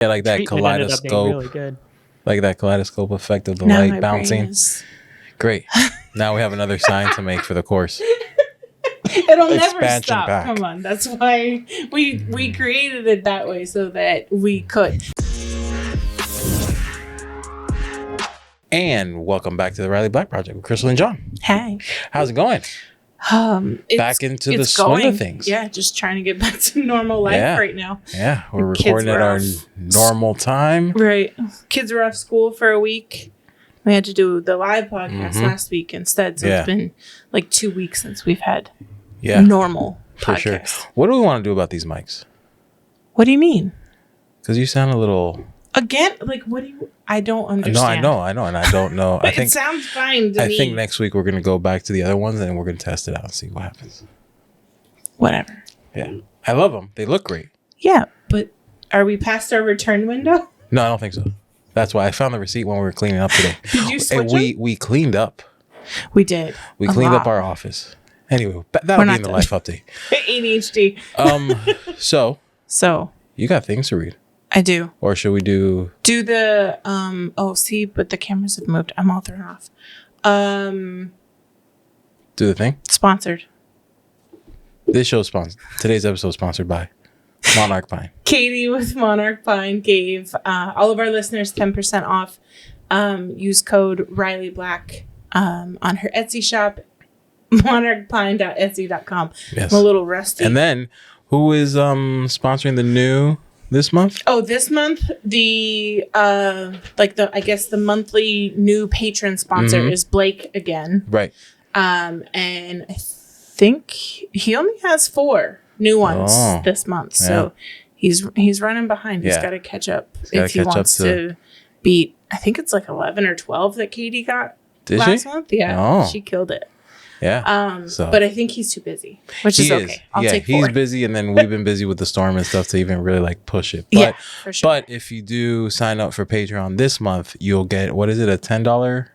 Yeah, like that Treatment ended up being kaleidoscope. really good. Like that kaleidoscope effect of the Now light my bouncing. brain is- Great. Now we have another sign to make for the course. It'll never Expansion stop. pack. Come on, that's why we created it that way so that we could. And welcome back to the Riley Black Project with Crystal and John. Hey, How's it going? Back into the swing of things. Yeah, just trying to get back to normal life right now. Yeah, we're Kids recording at were our off. normal time. Right. Kids were off school for a week. We had to do the live podcast last week instead. So it's been like 2 weeks since we've had normal for podcasts. sure. What do we want to do about these mics? What do you mean? Because you sound a little... Again, like, what do you... I don't understand. No, I know, and I don't know. I think it sounds fine to me. I think next week we're going to go back to the other ones and we're going to test it out and see what happens. Whatever. Yeah. I love them. They look great. Yeah, but are we past our return window? No, I don't think so. That's why I found the receipt when we were cleaning up today. Did you switch them? We cleaned up. We did. We cleaned up our office. Anyway, that'll be in the life update. ADHD. So you got things to read. I do. Or should we do the but the cameras have moved. I'm all thrown off. do the thing? Sponsored. This show's sponsored. Today's episode is sponsored by Monarch Pine. Katie with Monarch Pine gave all of our listeners 10% off. Use code Riley Black on her Etsy shop, monarchpine.etsy.com. Yes. I'm a little rusty. And then who is sponsoring the new this month? Oh, this month the monthly new patron sponsor is Blake again. Right. And I think he only has 4 new ones this month. So he's running behind. He's got to catch up if he wants to beat, I think it's like 11 or 12 that Katie got last month. Yeah. She killed it. Yeah. But I think he's too busy, which is okay. I'll take 4. He's busy, and then we've been busy with the storm and stuff to even really like push it. But, for sure. But if you do sign up for Patreon this month, you'll get, what is it, a $10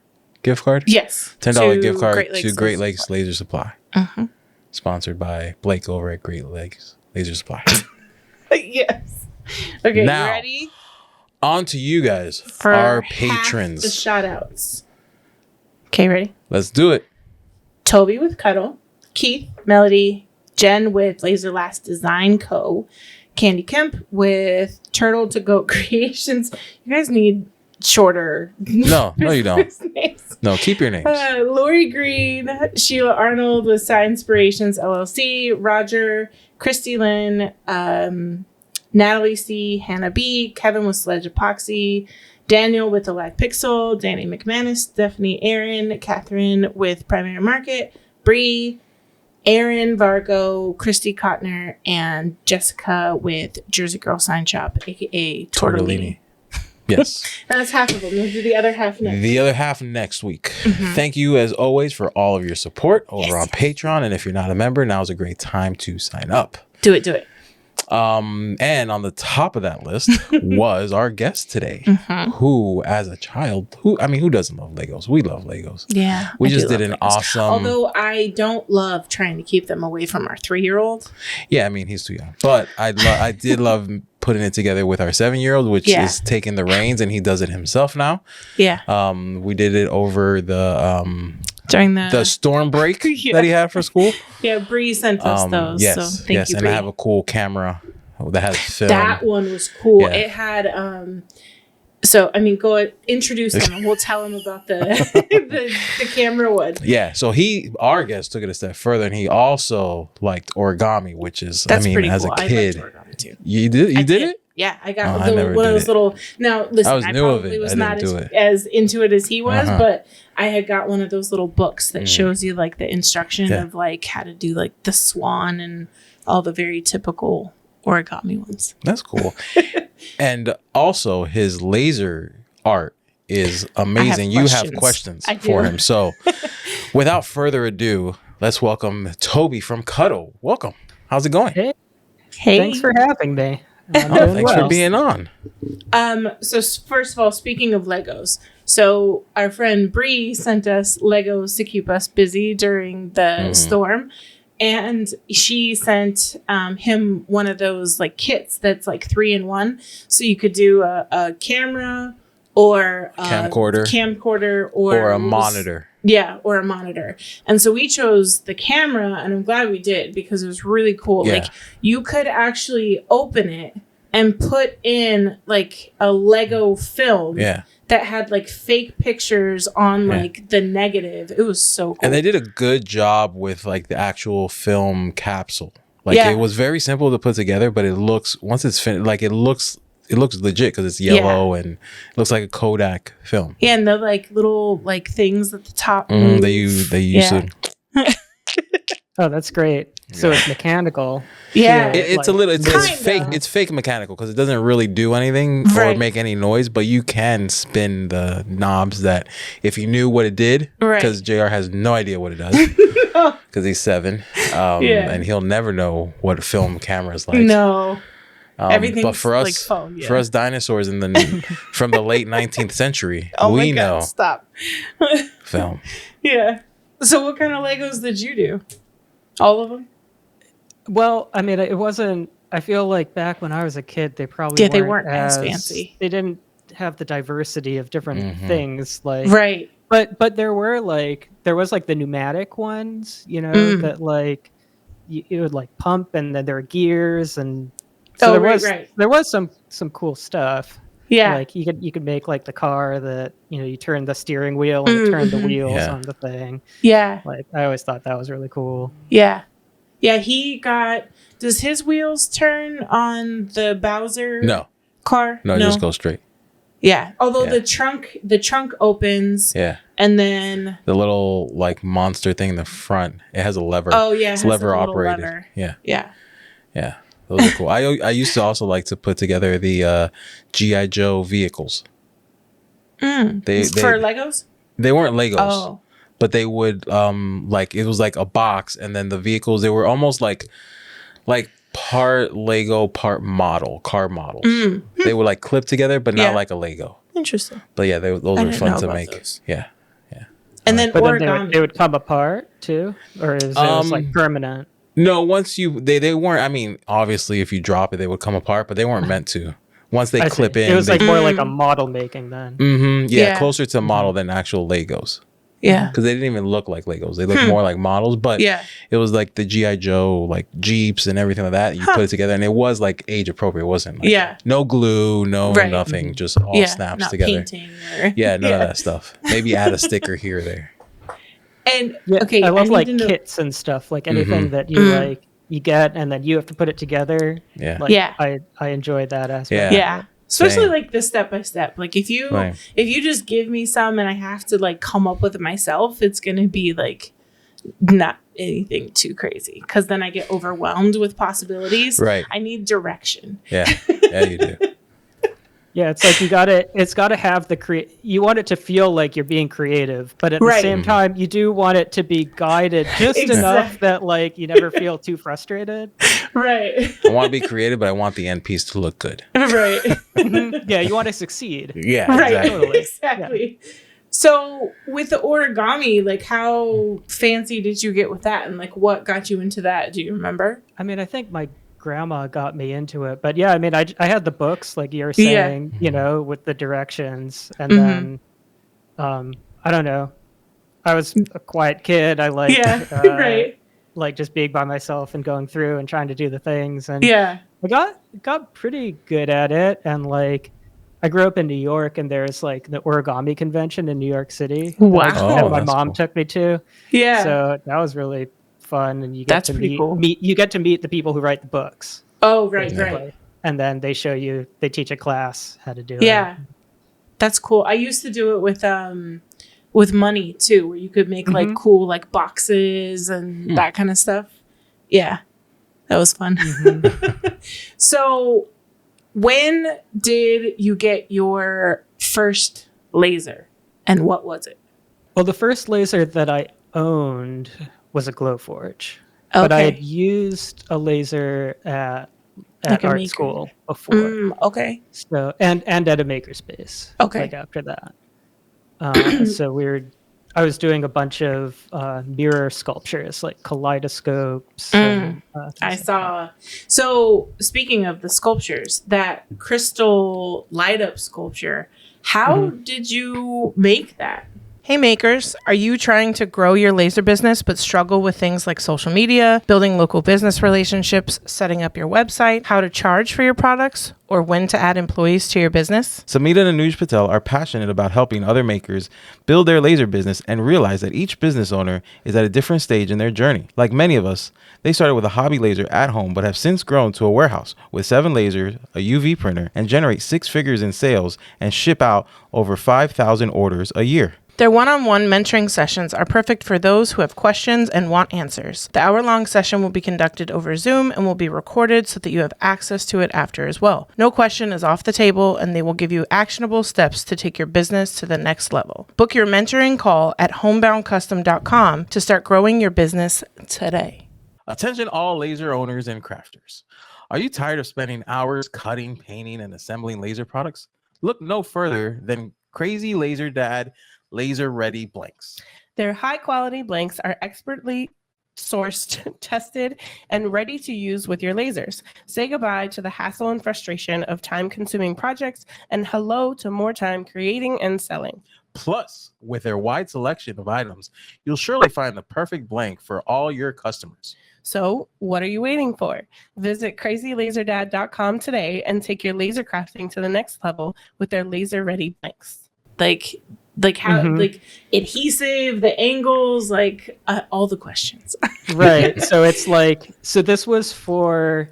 gift card? Yes. $10 gift card to Great Lakes Laser Supply. Sponsored by Blake over at Great Lakes Laser Supply. Yes. Okay, now, you ready? On to you guys, for our patrons. The shout outs. Okay, ready? Let's do it. Toby with Cuttle, Keith, Melody, Jen with Laser Last Design Co., Candy Kemp with Turtle to Goat Creations. You guys need shorter. No, you don't. Names. No, keep your names. Lori Green, Sheila Arnold with Side Inspirations LLC, Roger, Christy Lynn, Natalie C, Hannah B, Kevin with Sledge Epoxy, Daniel with the Live Pixel, Danny McManus, Stephanie Aaron, Catherine with Primary Market, Bree, Aaron Vargo, Christy Cotner, and Jessica with Jersey Girl Sign Shop, aka Tortellini. Yes. That's half of them. We'll do the other half next. The other half next week. Thank you, as always, for all of your support over on Patreon. And if you're not a member, now's a great time to sign up. Do it. And on the top of that list was our guest today, who, as a child, who doesn't love Legos? We love Legos. Yeah. We just did an Legos. awesome. Although I don't love trying to keep them away from our 3-year-old. Yeah, I mean, he's too young. But I did love putting it together with our 7-year-old, which is taking the reins, and he does it himself now. Yeah. We did it over the during the storm break that he had for school. Yeah, Bree sent us those. Yes, so thank you, and Bree. I have a cool camera that has film. That one was cool. Yeah. It had go introduce him and we'll tell him about the the camera one. Yeah, so our guest took it a step further, and he also liked origami, which is pretty as cool. a kid. I liked origami too. You did it? Yeah, I got one of those little. Now listen, I probably was not as into it as he was, but I had got one of those little books that shows you like the instruction of like how to do like the swan and all the very typical origami ones. That's cool. And also his laser art is amazing. You have questions for him. So without further ado, let's welcome Toby from Cuttle. Welcome. How's it going? Hey. Thanks for having me. Thanks for being on. So first of all, speaking of Legos, so our friend Bree sent us Legos to keep us busy during the storm. And she sent him one of those like kits that's like 3-in-1. So you could do a camera or a camcorder or a monitor. Yeah, or a monitor. And so we chose the camera, and I'm glad we did because it was really cool. Yeah. Like you could actually open it and put in like a Lego film that had like fake pictures on like the negative. It was so cool. And they did a good job with like the actual film capsule. Like it was very simple to put together, but it looks, once it's finished, like it looks legit because it's yellow and it looks like a Kodak film. Yeah, and the like little like things at the top. They use to. Oh, that's great. So it's mechanical. Yeah, it's like, it's fake. It's fake mechanical because it doesn't really do anything or make any noise. But you can spin the knobs that if you knew what it did, because JR has no idea what it does because he's 7, and he'll never know what a film camera is like. No. Everything's but for us, like phone, for us dinosaurs from the late 19th century, we know film. Yeah. So what kind of Legos did you do? All of them? Well, I mean, it wasn't. I feel like back when I was a kid, they probably weren't as fancy. They didn't have the diversity of different things, like But there was like the pneumatic ones, you know, that like it would like pump, and then there were gears, and so there was some cool stuff. Yeah, like you could make like the car that, you know, you turn the steering wheel and it turned the wheels on the thing. Yeah, like I always thought that was really cool. Yeah. Does his wheels turn on the Bowser car? No, just go straight. Yeah. Although the trunk opens. Yeah. And then the little like monster thing in the front, it has a lever. Oh yeah, it's lever operated. Lever. Yeah. Yeah. Yeah. Those are cool. I used to also like to put together the G.I. Joe vehicles. They for Legos? They weren't Legos. Oh. But they would like it was like a box, and then the vehicles, they were almost like part Lego, part car models. They would like clip together, but not like a Lego. Interesting. But yeah, those were fun to make. Those. Yeah. And then origami. Then they would come apart too, or is it like permanent? No, once they weren't. I mean, obviously, if you drop it, they would come apart, but they weren't meant to. Once they clip in, it was like more like a model making then. Yeah, closer to model than actual Legos. Yeah, because they didn't even look like Legos. They looked more like models. But it was like the G.I. Joe like Jeeps and everything like that. You put it together, and it was like age appropriate. It wasn't like no glue, nothing, just all snaps not together. Painting none of that stuff. Maybe add a sticker here or there. And I love like kits and stuff, like anything that you like you get and then you have to put it together. I enjoyed that aspect. Especially like the step by step. Like if you just give me some and I have to like come up with it myself, it's gonna be like not anything too crazy, because then I get overwhelmed with possibilities. Right. I need direction. Yeah, you do. Yeah, it's like it's gotta have you want it to feel like you're being creative, but at the same time, you do want it to be guided just enough that like you never feel too frustrated. Right. I want to be creative, but I want the end piece to look good. Right. Yeah, you want to succeed. Yeah, right. Exactly. Yeah. So with the origami, like how fancy did you get with that, and like what got you into that? Do you remember? I mean, I think my grandma got me into it, but yeah, I mean, I had the books like you were saying, you know, with the directions, and then I don't know, I was a quiet kid. I liked like just being by myself and going through and trying to do the things, and I got pretty good at it. And like I grew up in New York, and there's like the origami convention in New York City. Wow. My mom took me to. Yeah, so that was really fun, and you get to meet the people who write the books. Oh, right. And then they teach a class how to do it. Yeah, that's cool. I used to do it with money too, where you could make like cool like boxes and that kind of stuff. Yeah, that was fun. So when did you get your first laser, and what was it? Well, the first laser that I owned was a Glowforge, but I had used a laser at like art school before. So and at a makerspace. Like after that, so I was doing a bunch of mirror sculptures, like kaleidoscopes. And, I saw. So speaking of the sculptures, that crystal light up sculpture, how did you make that? Hey makers, are you trying to grow your laser business but struggle with things like social media, building local business relationships, setting up your website, how to charge for your products, or when to add employees to your business? Samita and Anuj Patel are passionate about helping other makers build their laser business and realize that each business owner is at a different stage in their journey. Like many of us, they started with a hobby laser at home but have since grown to a warehouse with 7 lasers, a UV printer, and generate 6 figures in sales and ship out over 5,000 orders a year. Their one-on-one mentoring sessions are perfect for those who have questions and want answers. The hour-long session will be conducted over Zoom and will be recorded so that you have access to it after as well. No question is off the table, and they will give you actionable steps to take your business to the next level. Book your mentoring call at homeboundcustom.com to start growing your business today. Attention all laser owners and crafters. Are you tired of spending hours cutting, painting, and assembling laser products? Look no further than Crazy Laser Dad Laser Ready Blanks. Their high-quality blanks are expertly sourced, tested, and ready to use with your lasers. Say goodbye to the hassle and frustration of time-consuming projects and hello to more time creating and selling. Plus, with their wide selection of items, you'll surely find the perfect blank for all your customers. So, what are you waiting for? Visit crazylaserdad.com today and take your laser crafting to the next level with their laser-ready blanks. Like how, like adhesive, the angles, like all the questions. Right. So it's like, so this was for,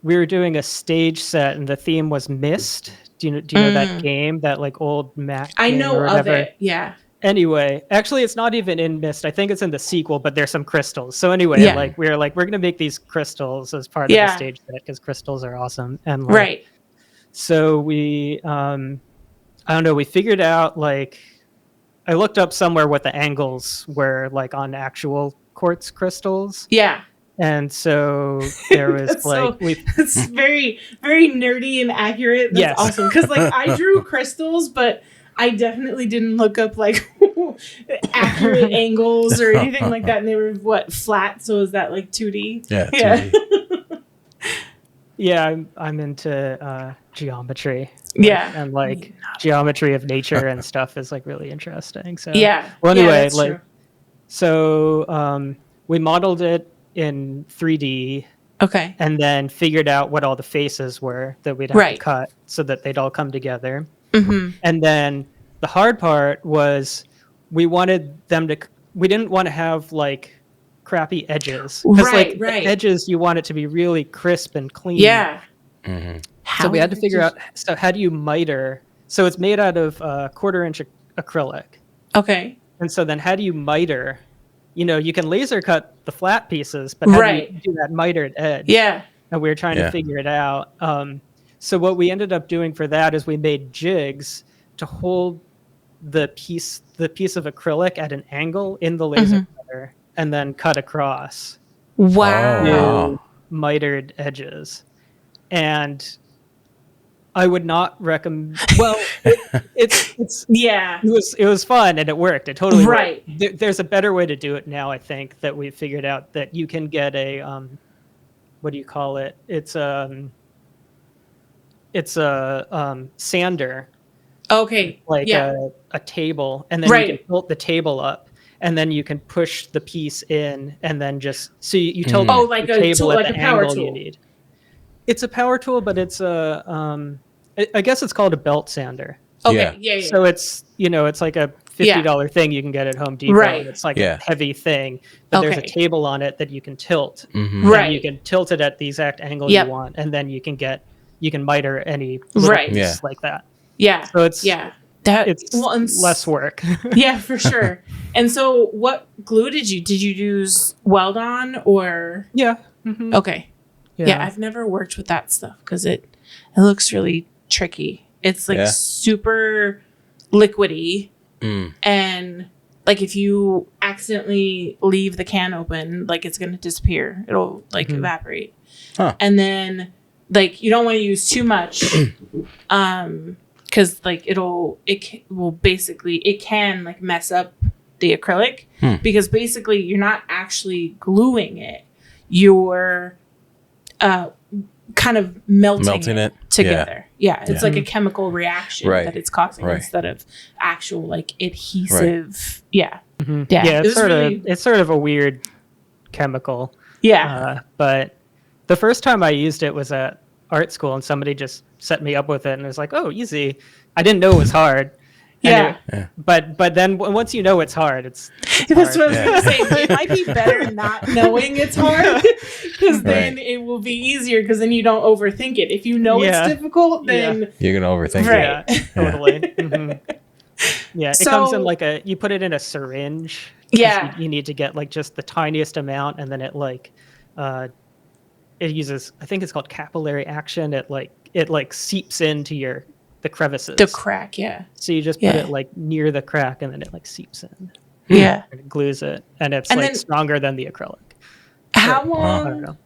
we were doing a stage set and the theme was Myst. Do you know that game, that like old Mac I game know or whatever? of it. Yeah. Anyway, actually it's not even in Myst. I think it's in the sequel, but there's some crystals. So anyway, like we're going to make these crystals as part of the stage set because crystals are awesome. And like, so we, I don't know, we figured out like, I looked up somewhere what the angles were like on actual quartz crystals. Yeah. And so there was like... it's very, very nerdy and accurate. That's awesome. Because like I drew crystals, but I definitely didn't look up like accurate angles or anything like that. And they were flat. So is that like 2D? Yeah. 2D. Yeah, I'm into geometry. And like geometry of nature and stuff is like really interesting. So well, anyway, like true. So we modeled it in 3D. Okay. And then figured out what all the faces were that we'd have to cut so that they'd all come together. And then the hard part was we didn't want to have like crappy edges. Right. Edges, you want it to be really crisp and clean. Yeah. So we had to figure out, so how do you miter? So it's made out of 1/4-inch acrylic. Okay. And so then how do you miter? You know, you can laser cut the flat pieces, but how do you do that mitered edge? Yeah. And we were trying to figure it out. So what we ended up doing for that is we made jigs to hold the piece of acrylic at an angle in the laser cutter and then cut across. Wow. Mitered edges. And I would not recommend. Well, it was fun and it worked. It totally worked. There's a better way to do it now. I think that we figured out that you can get a what do you call it? It's a sander. Okay. Like a table, and then you can tilt the table up, and then you can push the piece in, and then just so you tilt like the a table tool, at like the a power angle tool. you need. It's a power tool, but it's a I guess it's called a belt sander. Okay. Yeah. So it's it's like a $50 thing you can get at Home Depot. Right. It's like a heavy thing, but there's a table on it that you can tilt. Right. You can tilt it at the exact angle you want, and then you can miter any piece like that. Yeah. So it's it's less work. Yeah, for sure. And so what glue did you use weld on or? Yeah. Okay. Yeah, I've never worked with that stuff because it looks really tricky. It's like super liquidy. And like if you accidentally leave the can open, like it's going to disappear. It'll like evaporate. And then like you don't want to use too much because like it can like mess up the acrylic, because basically you're not actually gluing it. You're kind of melting it together. Yeah. It's like a chemical reaction that it's causing instead of actual like adhesive. Yeah. Yeah. It's sort of a weird chemical. Yeah. But the first time I used it was at art school, and somebody just set me up with it, and it was like, oh, easy. I didn't know it was hard. But then once you know it's hard, it's that's hard. what I was going to say. It might be better not knowing it's hard, because then it will be easier, because then you don't overthink it. If you know it's difficult, then you're gonna overthink it. Yeah, totally. Yeah, it comes in you put it in a syringe. Yeah, you need to get like just the tiniest amount, and then it it uses, I think it's called capillary action. It seeps into the crevices. The crack, yeah. So you just put it like near the crack, and then it like seeps in. Yeah. And it glues it, and it's then, stronger than the acrylic. How long? I don't know.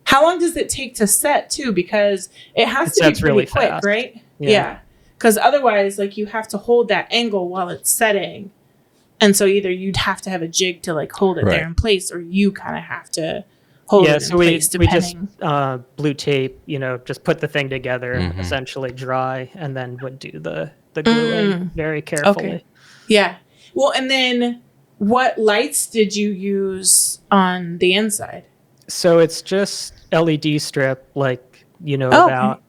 How long does it take to set too? Because it has to be pretty really quick, fast. Right? Yeah. Because otherwise, like, you have to hold that angle while it's setting, and so either you'd have to have a jig to like hold it there in place, or you kind of have to hold it in place. Depending. We just blue tape, just put the thing together, essentially dry, and then would do the gluing very carefully. Okay. Yeah. Well, and then what lights did you use on the inside? So it's just LED strip, like about.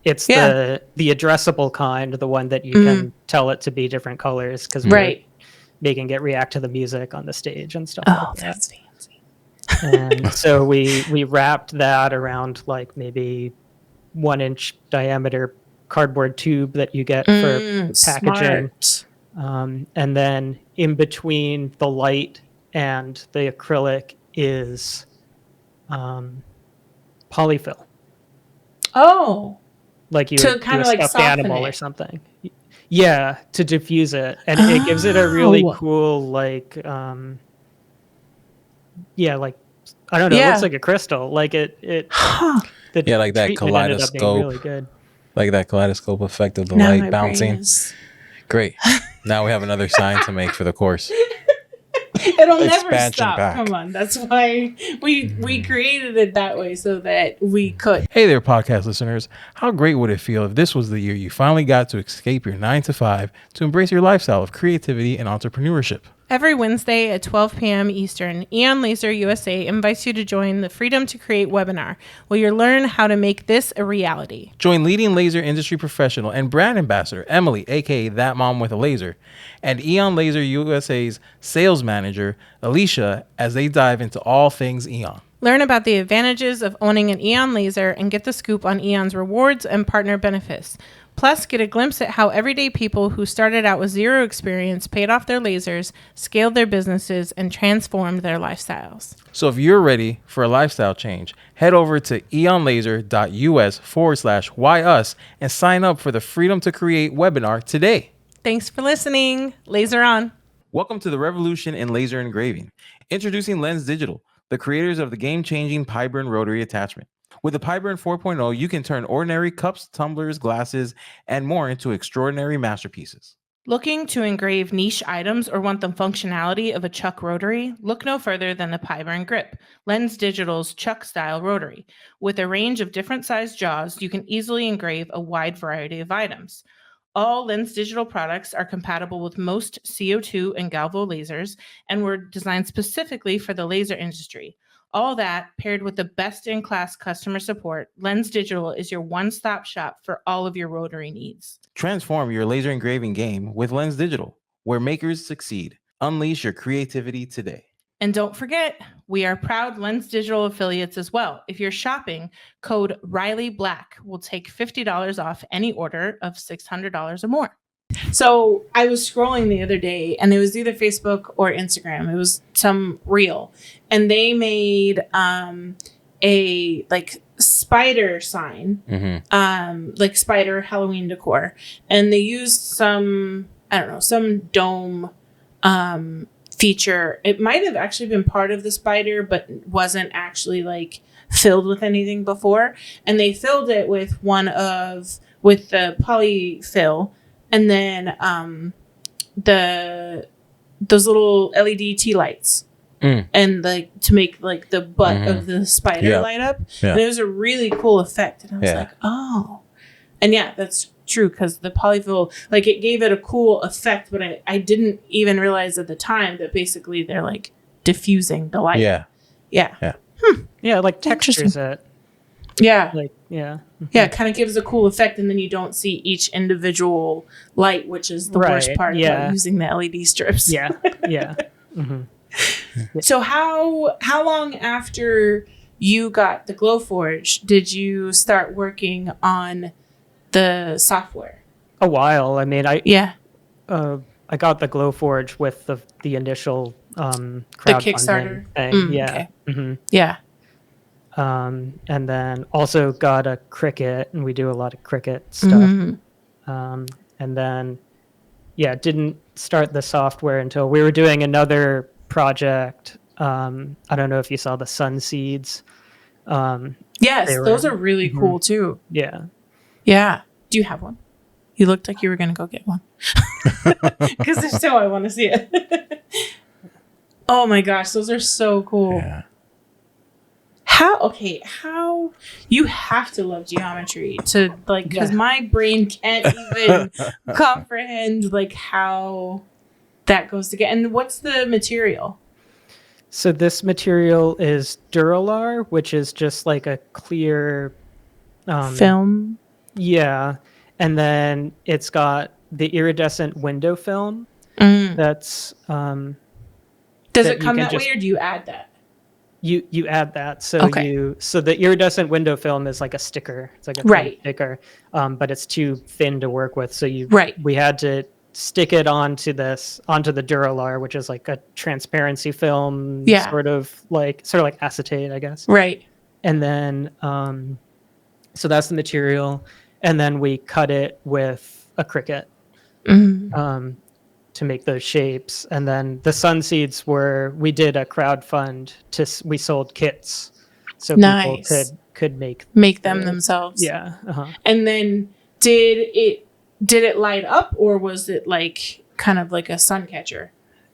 It's the addressable kind, the one that you can tell it to be different colors, because we're making it react to the music on the stage and stuff like that. Oh, that's fancy. And so we wrapped that around like maybe 1-inch diameter cardboard tube that you get for packaging. And then in between the light and the acrylic is polyfill. Oh. Like you would kind of like stuffed animal or something. Yeah, to diffuse it. And it gives it a really cool, like, like, I don't know, it looks like a crystal. Like like that kaleidoscope. Really good. Like that kaleidoscope effect of the light bouncing. Great. Now we have another sign to make for the course. It'll never stop. Pack. Come on. That's why we created it that way, so that we could. Hey there, podcast listeners. How great would it feel if this was the year you finally got to escape your 9-to-5 to embrace your lifestyle of creativity and entrepreneurship? Every Wednesday at 12 p.m. Eastern, Eon Laser USA invites you to join the Freedom to Create webinar, where you'll learn how to make this a reality. Join leading laser industry professional and brand ambassador Emily, aka That Mom with a Laser, and Eon Laser USA's sales manager Alicia as they dive into all things Eon. Learn about the advantages of owning an Eon Laser and get the scoop on Eon's rewards and partner benefits. Plus, get a glimpse at how everyday people who started out with zero experience paid off their lasers, scaled their businesses, and transformed their lifestyles. So if you're ready for a lifestyle change, head over to eonlaser.us/whyus and sign up for the Freedom to Create webinar today. Thanks for listening. Laser on. Welcome to the revolution in laser engraving. Introducing Lens Digital, the creators of the game-changing Pyburn rotary attachment. With the Pyburn 4.0, you can turn ordinary cups, tumblers, glasses, and more into extraordinary masterpieces. Looking to engrave niche items or want the functionality of a Chuck rotary? Look no further than the Pyburn Grip, Lens Digital's Chuck-style rotary. With a range of different sized jaws, you can easily engrave a wide variety of items. All Lens Digital products are compatible with most CO2 and Galvo lasers and were designed specifically for the laser industry. All that, paired with the best-in-class customer support, Lens Digital is your one-stop shop for all of your rotary needs. Transform your laser engraving game with Lens Digital, where makers succeed. Unleash your creativity today. And don't forget, we are proud Lens Digital affiliates as well. If you're shopping, code RileyBlack will take $50 off any order of $600 or more. So I was scrolling the other day, and it was either Facebook or Instagram. It was some reel, and they made a like spider sign, like spider Halloween decor, and they used some dome feature. It might have actually been part of the spider, but wasn't actually like filled with anything before, and they filled it with with the polyfill. And then the those little LED tea lights. And like to make like the butt of the spider light up. Yeah. And it was a really cool effect. And I was like, oh. And yeah, that's true, because the polyfill, like it gave it a cool effect, but I didn't even realize at the time that basically they're like diffusing the light. Yeah. Yeah. Yeah. Yeah, like textures it. Yeah. Like, yeah. Yeah, it kind of gives a cool effect, and then you don't see each individual light, which is the worst part about using the LED strips. Yeah. Yeah. So how long after you got the Glowforge did you start working on the software? A while. I mean, I got the Glowforge with the initial crowdfunding the Kickstarter thing. Yeah. Okay. Mm-hmm. Yeah. And then also got a Cricut, and we do a lot of Cricut stuff. Mm-hmm. And then didn't start the software until we were doing another project. I don't know if you saw the sun seeds. Yes, those are really cool too. Yeah. Yeah. Do you have one? You looked like you were going to go get one. Because if so, I want to see it. Oh my gosh, those are so cool. Yeah. How you have to love geometry to like, because my brain can't even comprehend like how that goes together. And what's the material? So this material is Duralar, which is just like a clear film. Yeah. And then it's got the iridescent window film. That's does it come that way, or do you add that? You add that. So so the iridescent window film is like a sticker. It's like a sticker. But it's too thin to work with. So we had to stick it onto the Duralar, which is like a transparency film, sort of like acetate, I guess. Right. And then so that's the material, and then we cut it with a Cricut to make those shapes. And then the sun seeds we did a crowdfund we sold kits, so people could make them themselves. Yeah. And then did it light up, or was it like kind of like a sun catcher?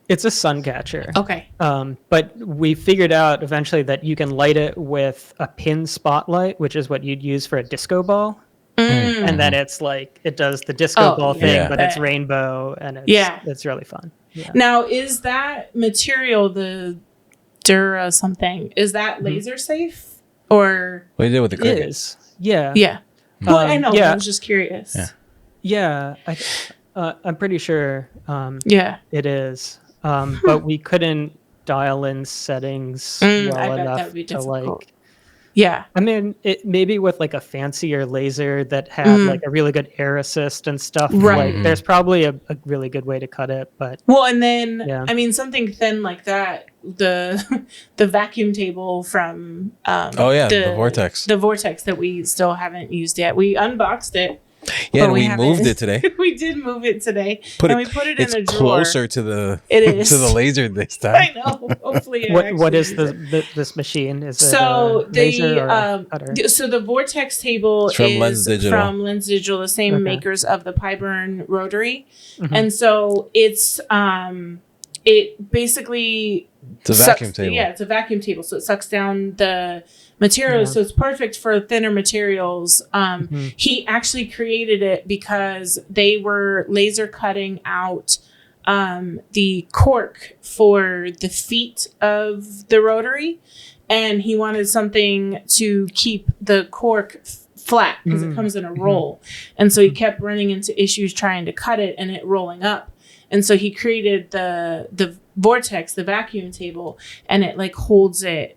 It's a sun catcher. Okay. But we figured out eventually that you can light it with a pin spotlight, which is what you'd use for a disco ball. And then it's like it does the disco ball thing, but it's rainbow, and it's really fun. Yeah. Now, is that material, the Dura something, is that laser safe, or what you did with the Cricut? It is. Yeah. Yeah. Well, I know. I was just curious. Yeah. I'm pretty sure. It is. But we couldn't dial in settings well enough to like. Yeah. I mean, it maybe with like a fancier laser that had like a really good air assist and stuff. Right. Like, there's probably a really good way to cut it, but and then I mean, something thin like that, the vacuum table from the Vortex. The Vortex that we still haven't used yet. We unboxed it. Yeah, and we moved it today. We did move it today. We put it in a drawer. It's closer to the laser this time. I know. Hopefully what is this machine? Is it laser or cutter? So the Vortex table is from Lens Digital, the same makers of the Pyburn rotary. And so it's it basically it's a vacuum table. Yeah, it's a vacuum table. So it sucks down the materials. So it's perfect for thinner materials. He actually created it because they were laser cutting out the cork for the feet of the rotary, and he wanted something to keep the cork flat because it comes in a roll. And so he kept running into issues trying to cut it and it rolling up. And so he created the Vortex, the vacuum table, and it like holds it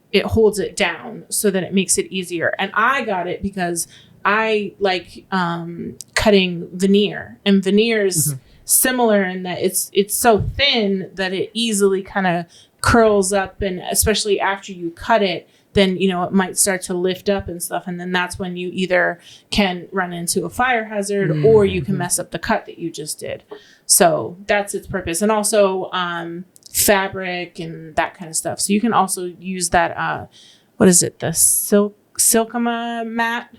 down so that it makes it easier. And I got it because I like cutting veneer, and veneer is similar in that it's so thin that it easily kind of curls up, and especially after you cut it, then it might start to lift up and stuff, and then that's when you either can run into a fire hazard or you can mess up the cut that you just did. So that's its purpose. And also fabric and that kind of stuff. So you can also use that what is it, the Silkama mat.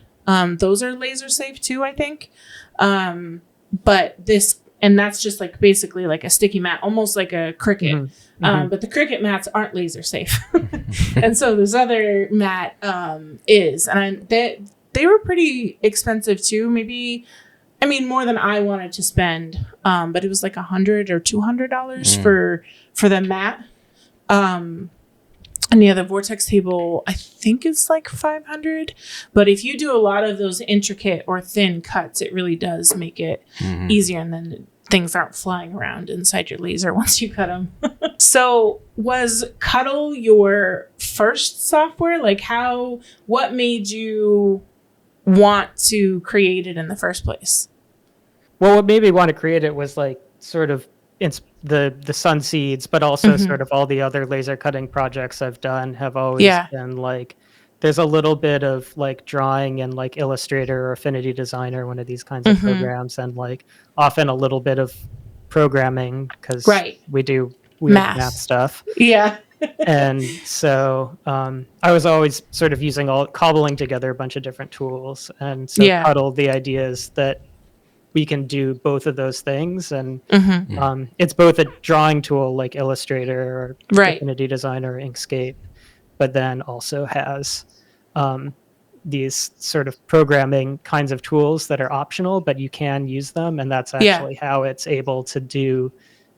Those are laser safe too, I think. But this And that's just like basically like a sticky mat, almost like a Cricut. But the Cricut mats aren't laser safe. And so this other mat is. And they were pretty expensive too. Maybe, I mean, more than I wanted to spend. But it was like $100 or $200 for the mat. And the vortex table, I think is like $500. But if you do a lot of those intricate or thin cuts, it really does make it easier. And then things aren't flying around inside your laser once you cut them. So was Cuttle your first software? Like what made you want to create it in the first place? Well, what made me want to create it was like sort of the sun seeds, but also sort of all the other laser cutting projects I've done have always been like, there's a little bit of like drawing and like Illustrator or Affinity Designer, one of these kinds of programs, and like often a little bit of programming because we do weird math stuff. Yeah. And so I was always sort of cobbling together a bunch of different tools. And so Cuttle, the idea is that we can do both of those things. And it's both a drawing tool like Illustrator or Affinity Designer or Inkscape, but then also has these sort of programming kinds of tools that are optional, but you can use them. And that's actually how it's able to do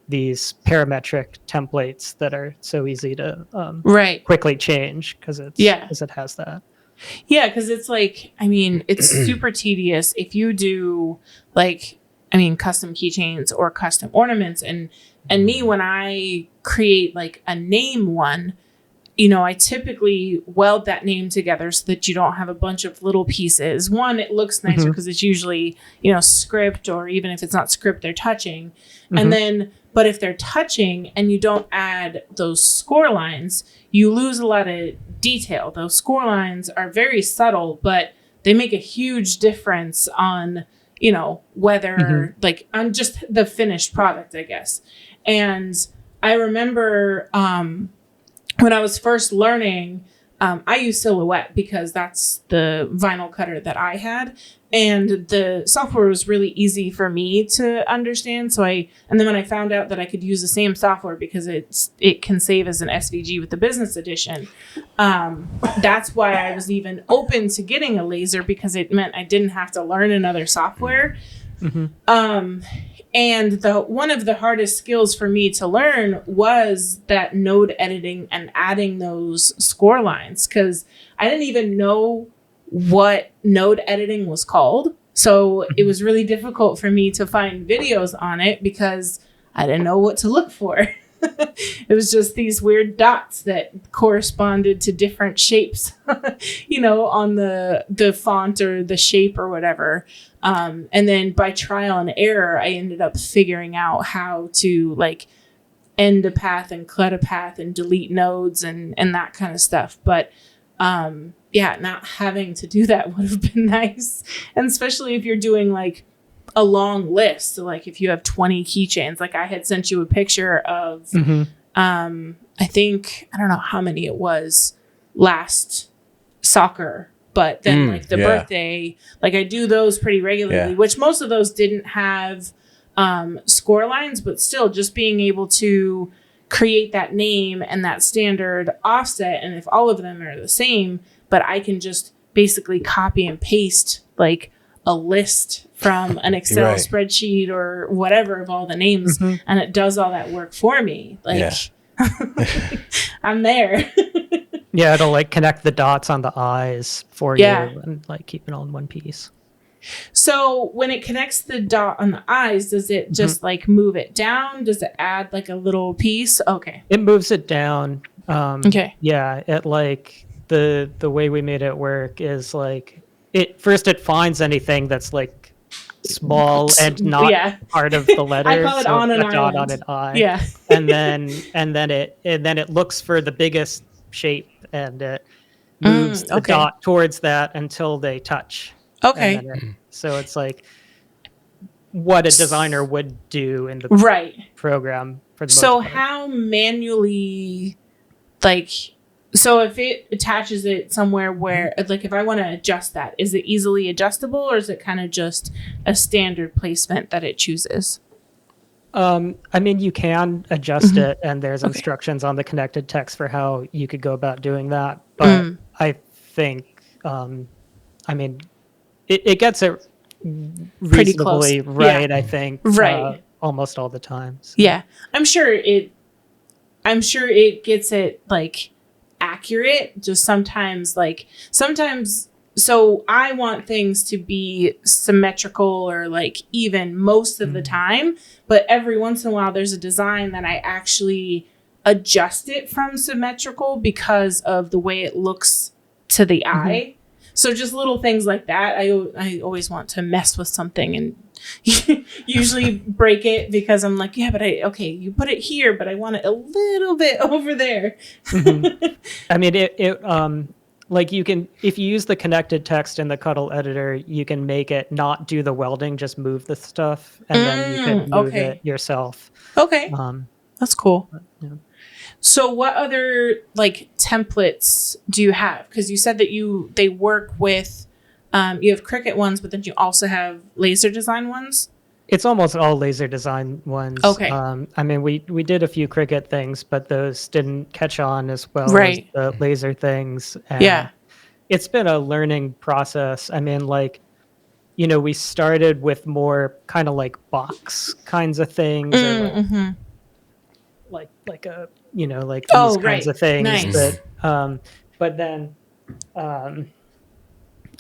these parametric templates that are so easy to quickly change because it has that. Yeah, because it's like, I mean, it's super tedious if you do like, I mean, custom keychains or custom ornaments. And me, when I create like a name one, you know, I typically weld that name together so that you don't have a bunch of little pieces. One, it looks nicer because it's usually, you know, script, or even if it's not script, they're touching. And then, but if they're touching and you don't add those score lines, you lose a lot of detail. Those score lines are very subtle, but they make a huge difference on, you know, whether like on just the finished product, I guess. And I remember when I was first learning, I used Silhouette because that's the vinyl cutter that I had. And the software was really easy for me to understand. And then when I found out that I could use the same software because it can save as an SVG with the business edition, that's why I was even open to getting a laser, because it meant I didn't have to learn another software. And one of the hardest skills for me to learn was that node editing and adding those score lines, because I didn't even know what node editing was called. So it was really difficult for me to find videos on it because I didn't know what to look for. It was just these weird dots that corresponded to different shapes, you know, on the font or the shape or whatever. And then by trial and error, I ended up figuring out how to like end a path and cut a path and delete nodes and that kind of stuff. But not having to do that would have been nice. And especially if you're doing like a long list. So like if you have 20 keychains, like I had sent you a picture of, I think, I don't know how many it was last soccer, but then like the birthday, like I do those pretty regularly, which most of those didn't have score lines, but still just being able to create that name and that standard offset. And if all of them are the same, but I can just basically copy and paste like a list from an Excel spreadsheet or whatever of all the names, and it does all that work for me. Like I'm there. Yeah, it'll like connect the dots on the eyes for you and like keep it all in one piece. So when it connects the dot on the eyes, does it just like move it down? Does it add like a little piece? Okay. It moves it down. Yeah, it like the way we made it work is like it finds anything that's like small and not part of the letter. I call it on an dot on an eye. Yeah. and then it looks for the biggest shape and it moves the dot towards that until they touch. Okay. So it's like what a designer would do in the program for the most part. How manually, like, so if it attaches it somewhere where, like, if I want to adjust that, is it easily adjustable, or is it kind of just a standard placement that it chooses? I mean, you can adjust it, and there's instructions on the connected text for how you could go about doing that. But I think, I mean, it gets it reasonably right. I think almost all the time. So. Yeah, I'm sure it gets it like accurate. Just sometimes. So I want things to be symmetrical or like even most of the time, but every once in a while there's a design that I actually adjust it from symmetrical because of the way it looks to the eye. So just little things like that. I always want to mess with something and usually break it because I'm like, yeah, but you put it here, but I want it a little bit over there. I mean, like you can, if you use the connected text in the Cuttle editor, you can make it not do the welding, just move the stuff, and then you can move it yourself. Okay, that's cool. Yeah. So, what other like templates do you have? Because you said that they work with, you have Cricut ones, but then you also have laser design ones. It's almost all laser design ones. Okay. I mean, we did a few Cricut things, but those didn't catch on as well as the laser things. And it's been a learning process. I mean, like, you know, we started with more kind of like box kinds of things, or like a, you know, like these kinds of things. Nice. But then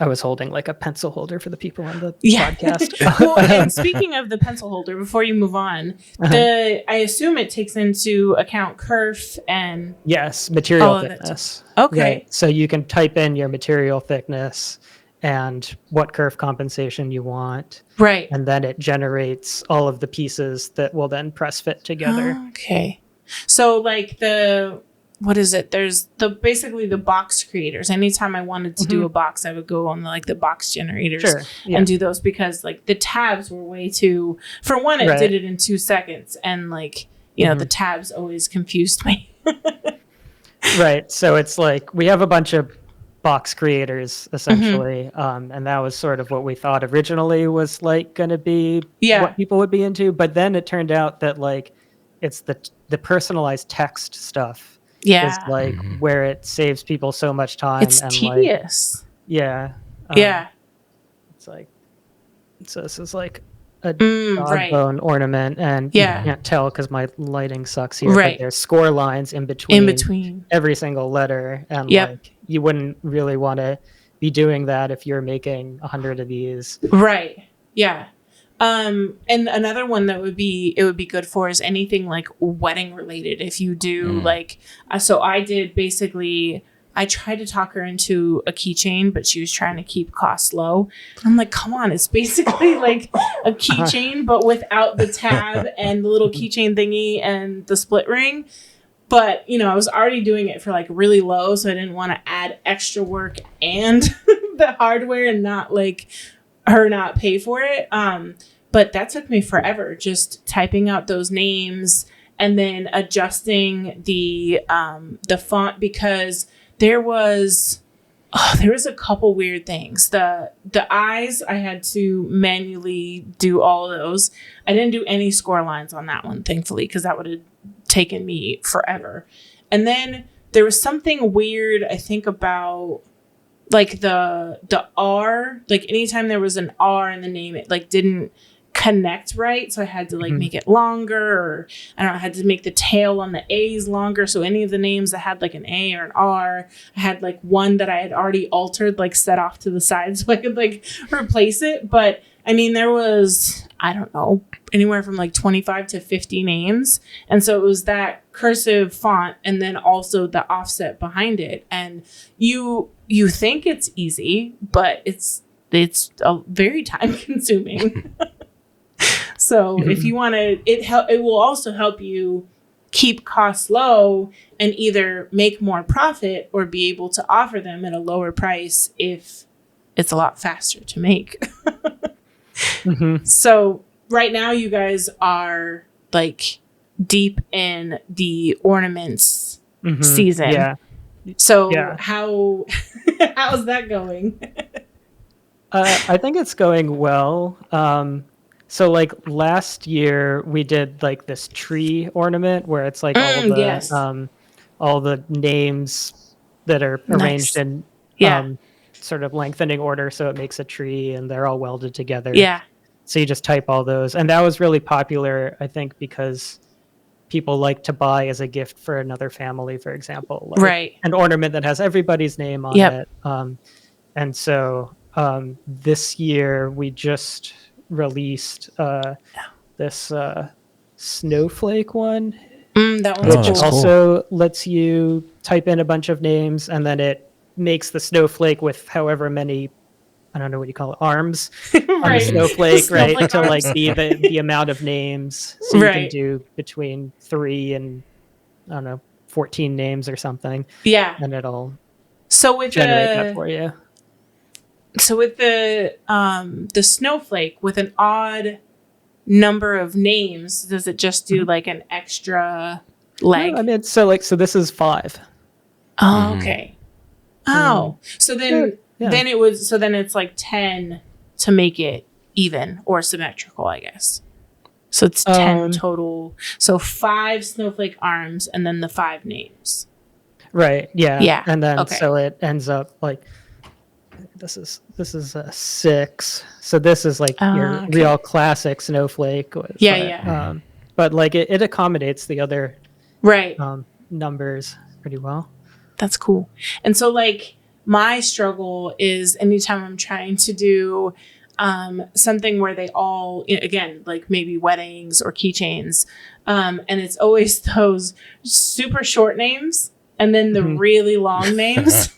I was holding like a pencil holder for the people on the podcast. Well, and speaking of the pencil holder, before you move on, I assume it takes into account kerf and material thickness. Okay. Right? So you can type in your material thickness and what kerf compensation you want. Right. And then it generates all of the pieces that will then press fit together. Okay. So like what is it? There's basically the box creators. Anytime I wanted to do a box, I would go on the box generators and do those because like the tabs were way too, for one, it did it in 2 seconds. And like, you know, the tabs always confused me. Right. So it's like, we have a bunch of box creators essentially. And that was sort of what we thought originally was like going to be what people would be into. But then it turned out that like, it's the personalized text stuff. Is like where it saves people so much time. It's tedious. Like, it's like, so this is like a dog bone ornament, and you can't tell because my lighting sucks here. But there's score lines in between every single letter, and like you wouldn't really want to be doing that if you're making 100 of these. Right. Yeah. And another one that would be good for is anything like wedding related. If you do so I did basically, I tried to talk her into a keychain, but she was trying to keep costs low. I'm like, come on, it's basically like a keychain, but without the tab and the little keychain thingy and the split ring. But, you know, I was already doing it for like really low, so I didn't want to add extra work and the hardware and not like her not pay for it. But that took me forever, just typing out those names and then adjusting the font, because there was a couple weird things. The eyes, I had to manually do all of those. I didn't do any score lines on that one, thankfully, because that would have taken me forever. And then there was something weird, I think, about like the R, like anytime there was an R in the name, it like didn't connect right. So I had to like make it longer, or I don't know, I had to make the tail on the A's longer. So any of the names that had like an A or an R, I had like one that I had already altered, like set off to the side so I could like replace it. But I mean, there was, I don't know, anywhere from like 25 to 50 names. And so it was that cursive font and then also the offset behind it. And you think it's easy, but it's a very time consuming. So if you want to, it will also help you keep costs low and either make more profit or be able to offer them at a lower price if it's a lot faster to make. So right now you guys are like deep in the ornaments season. Yeah. So how's that going? I think it's going well. So like last year we did like this tree ornament where it's like all the names that are arranged in sort of lengthening order, so it makes a tree and they're all welded together. Yeah. So you just type all those, and that was really popular, I think, because people like to buy as a gift for another family, for example, like an ornament that has everybody's name on it. And so this year we just released this snowflake one, that one's which also lets you type in a bunch of names, and then it makes the snowflake with however many, I don't know what you call it, arms on the snowflake, right? To like be the amount of names. So you can do between 3 and, I don't know, 14 names or something. Yeah. And it'll generate that for you. So with the snowflake, with an odd number of names, does it just do like an extra leg? No, I mean, so this is 5. Oh, okay. Oh, so then it's like 10 to make it even or symmetrical, I guess. So it's 10 total. So 5 snowflake arms and then the 5 names. Right. Yeah. Yeah. And then so it ends up like this is a 6. So this is like your real classic snowflake. But like it accommodates the other numbers pretty well. That's cool. And so like my struggle is anytime I'm trying to do something where they all, again, like maybe weddings or keychains, and it's always those super short names and then the really long names.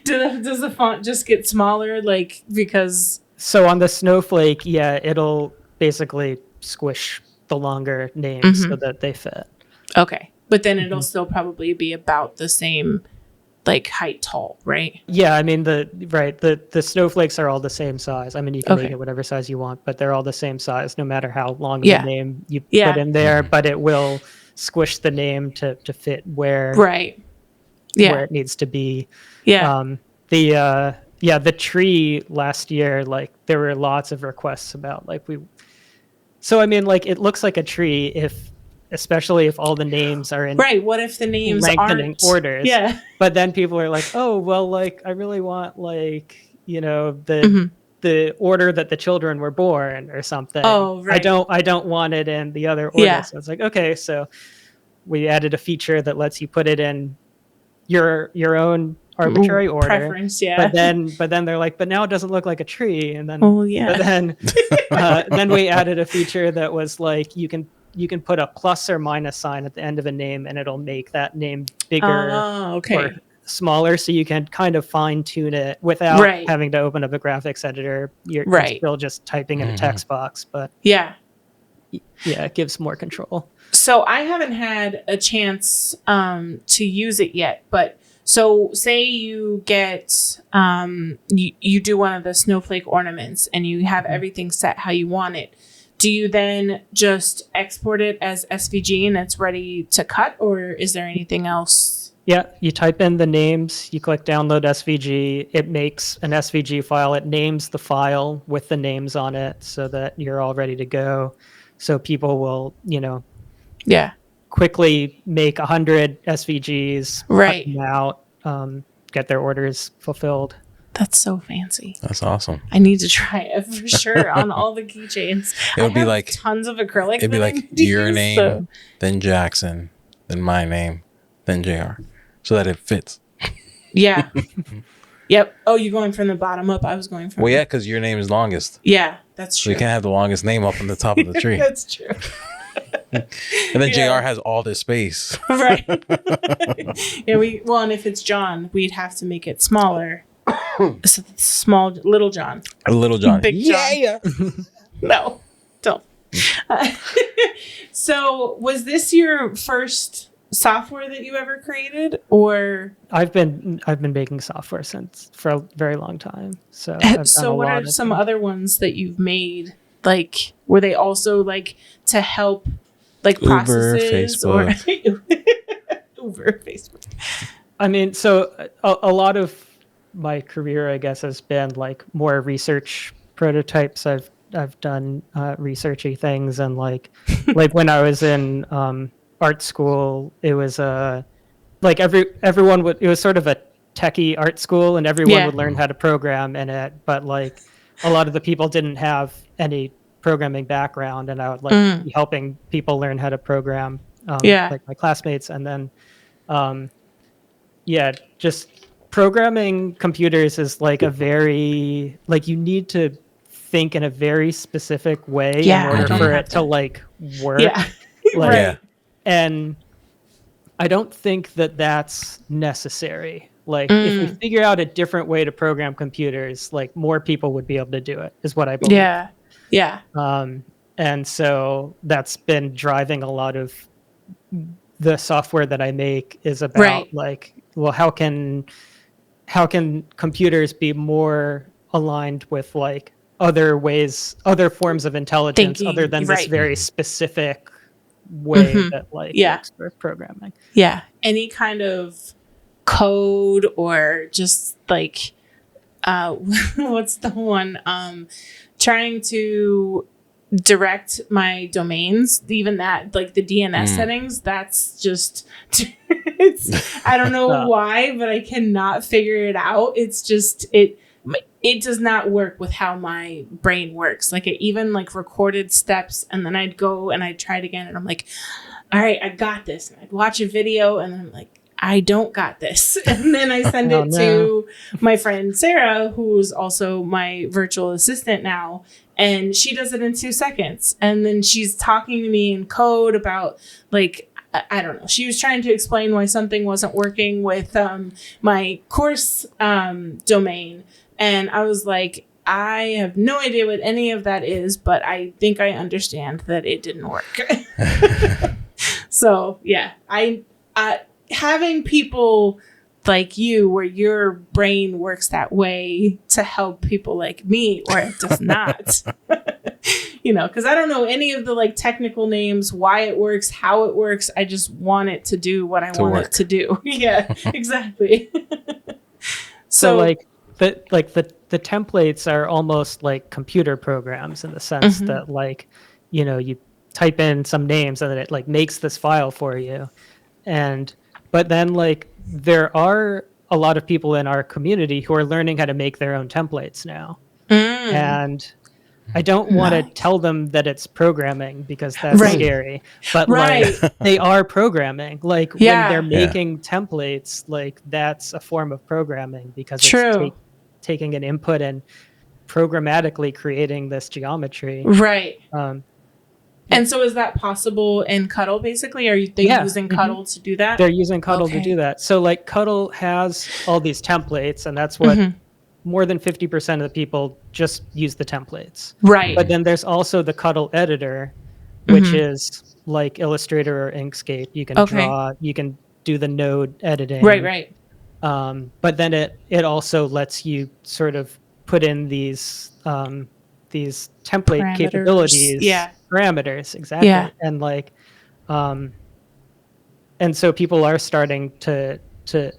Does the font just get smaller? Like, because... So on the snowflake, it'll basically squish the longer names so that they fit. Okay. But then it'll still probably be about the same like height tall, right? Yeah, I mean the snowflakes are all the same size. I mean you can make it whatever size you want, but they're all the same size no matter how long the name you put in there, but it will squish the name to fit where where it needs to be. The tree last year, like there were lots of requests about like so I mean like it looks like a tree especially if all the names are in what if the names lengthening aren't orders? But then people are like, oh well, like I really want like the order that the children were born or something. I don't want it in the other order. So it's like, okay, so we added a feature that lets you put it in your own arbitrary order preference. But then they're like, but now it doesn't look like a tree. And then but then we added a feature that was like you can put a plus or minus sign at the end of a name and it'll make that name bigger or smaller, so you can kind of fine tune it without having to open up a graphics editor. You're still just typing in a text box, but it gives more control. So I haven't had a chance to use it yet, but so say you get you do one of the snowflake ornaments and you have everything set how you want it. Do you then just export it as SVG and it's ready to cut, or is there anything else? Yeah, you type in the names, you click download SVG, it makes an SVG file, it names the file with the names on it so that you're all ready to go. So people will, quickly make 100 SVGs, cut them out, get their orders fulfilled. That's so fancy. That's awesome. I need to try it for sure on all the keychains. It would be like tons of acrylic. It'd be like your name, then Jackson, then my name, then JR, so that it fits. Yeah. Yep. Oh, you're going from the bottom up. I was going from. Well, yeah, because your name is longest. Yeah, that's true. So you can't have the longest name up on the top of the tree. That's true. And then JR has all this space. Right. And if it's John, we'd have to make it smaller. So small, little John. Little John. Big John. Yeah. No, don't. So was this your first software that you ever created, or? I've been making software for a very long time. So what are some other ones that you've made? Like, were they also like to help like Uber, processes Facebook. or Uber, Facebook? I mean, so a lot of my career, I guess, has been like more research prototypes. I've I've done researchy things, and like when I was in art school, it was like everyone would, it was sort of a techie art school, and everyone would learn how to program in it, but like a lot of the people didn't have any programming background, and I would like be helping people learn how to program, like my classmates. And then just programming computers is like a very, like, you need to think in a very specific way in order for it to like work. Like, and I don't think that that's necessary. Like, if we figure out a different way to program computers, like, more people would be able to do it, is what I believe. And so that's been driving a lot of the software that I make, is about like, well, how can computers be more aligned with like other forms of intelligence other than this very specific way that like works for programming. Any kind of code, or just like what's the one, trying to direct my domains, even that, like the DNS settings, that's just I don't know why, but I cannot figure it out. It's just it does not work with how my brain works. Like, it even like recorded steps, and then I'd go and I'd try it again, and I'm like, all right, I got this. And I'd watch a video, and I'm like, I don't got this. And then I send it to my friend Sarah, who's also my virtual assistant now, and she does it in 2 seconds. And then she's talking to me in code about, like, I don't know. She was trying to explain why something wasn't working with my course domain. And I was like, I have no idea what any of that is, but I think I understand that it didn't work. So, yeah, I having people like you, where your brain works that way, to help people like me, or it does not. You know, because I don't know any of the like technical names, why it works, how it works. I just want it to do what I want it to do. Yeah, exactly. So like the templates are almost like computer programs, in the sense that, like, you know, you type in some names and then it like makes this file for you. But then, like, there are a lot of people in our community who are learning how to make their own templates now. And I don't want to tell them that it's programming, because that's scary. But like, they are programming. Like, when they're making templates, like, that's a form of programming, because it's taking an input and programmatically creating this geometry. And so is that possible in Cuttle, basically? Are they using Cuttle to do that? They're using Cuttle to do that. So like, Cuttle has all these templates, and that's what more than 50% of the people just use the templates. But then there's also the Cuttle editor, which is like Illustrator or Inkscape. You can draw, you can do the node editing. But then it also lets you sort of put in these template capabilities. Parameters, exactly. And like, and so people are starting to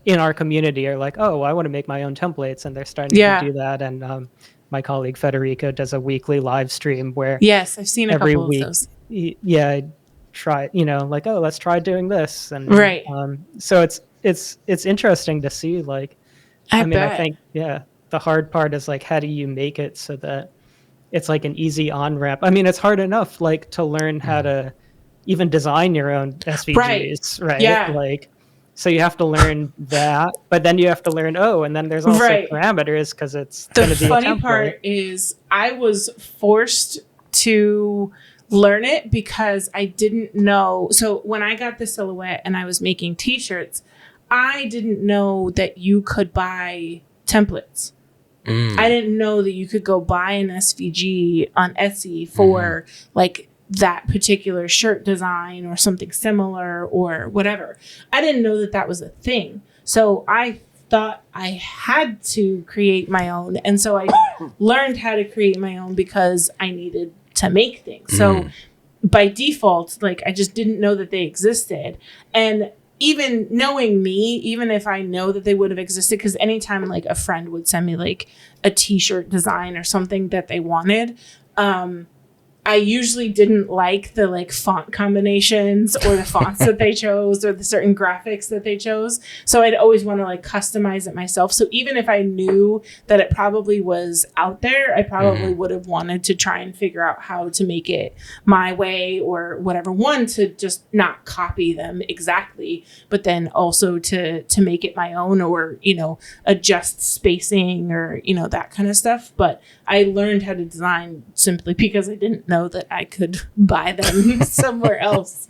in our community are like, oh, I want to make my own templates, and they're starting to do that. And my colleague Federico does a weekly live stream where I've seen a couple of those. I try, you know, like, oh, let's try doing this, and so it's interesting to see. Like, I think the hard part is like, how do you make it so that it's like an easy on-ramp? I mean, it's hard enough, like, to learn how to even design your own SVGs, right? Like, so you have to learn that, but then you have to learn, and then there's also parameters, because it's going to be a template. The funny part is, I was forced to learn it because I didn't know. So when I got the silhouette and I was making t-shirts, I didn't know that you could buy templates. I didn't know that you could go buy an SVG on Etsy for like that particular shirt design or something similar or whatever. I didn't know that that was a thing. So I thought I had to create my own. And so I learned how to create my own because I needed to make things. So by default, like, I just didn't know that they existed. And even knowing me, even if I know that they would have existed, because anytime like a friend would send me like a t-shirt design or something that they wanted, I usually didn't like the like font combinations or the fonts that they chose or the certain graphics that they chose. So I'd always want to like customize it myself. So even if I knew that it probably was out there, I probably would have wanted to try and figure out how to make it my way or whatever. One, to just not copy them exactly, but then also to make it my own or, you know, adjust spacing or, you know, that kind of stuff. But I learned how to design simply because I didn't know that I could buy them somewhere else.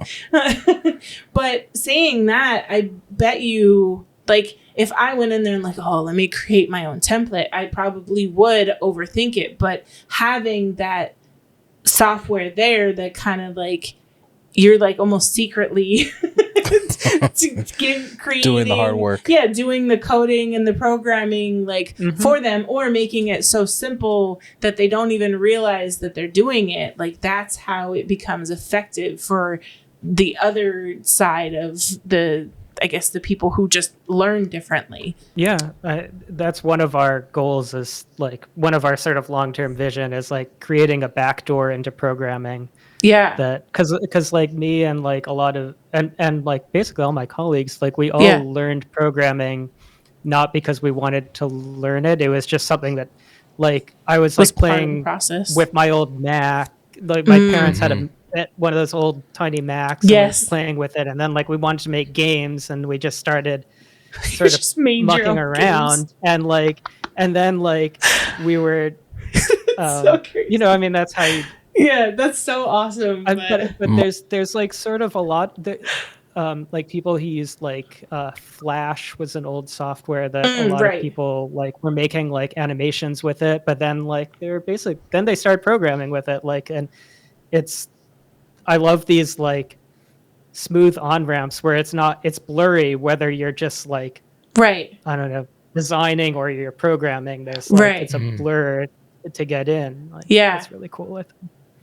But saying that, I bet you, like, if I went in there and like, oh, let me create my own template, I probably would overthink it. But having that software there that kind of like, you're like almost secretly creating, doing the hard work. Yeah, doing the coding and the programming like for them, or making it so simple that they don't even realize that they're doing it. Like that's how it becomes effective for the other side of the, I guess, the people who just learn differently. Yeah, that's one of our goals, is like one of our sort of long-term vision is like creating a backdoor into programming. Yeah. That because like me and like a lot of and like basically all my colleagues, like we all learned programming not because we wanted to learn it. It was just something that like I was like playing with my old Mac. Like my parents had one of those old tiny Macs. And I was playing with it, and then like we wanted to make games, and we just started sort of mucking around games. and then we were so crazy. You know, I mean, that's how you. Yeah, that's so awesome. But there's like sort of a lot that, like people who use like Flash was an old software that a lot of people like were making like animations with it, but then like they were basically then they started programming with it, like, and I love these like smooth on ramps where it's blurry whether you're just like I don't know, designing or you're programming. There's like it's a blur to get in. Like, it's really cool.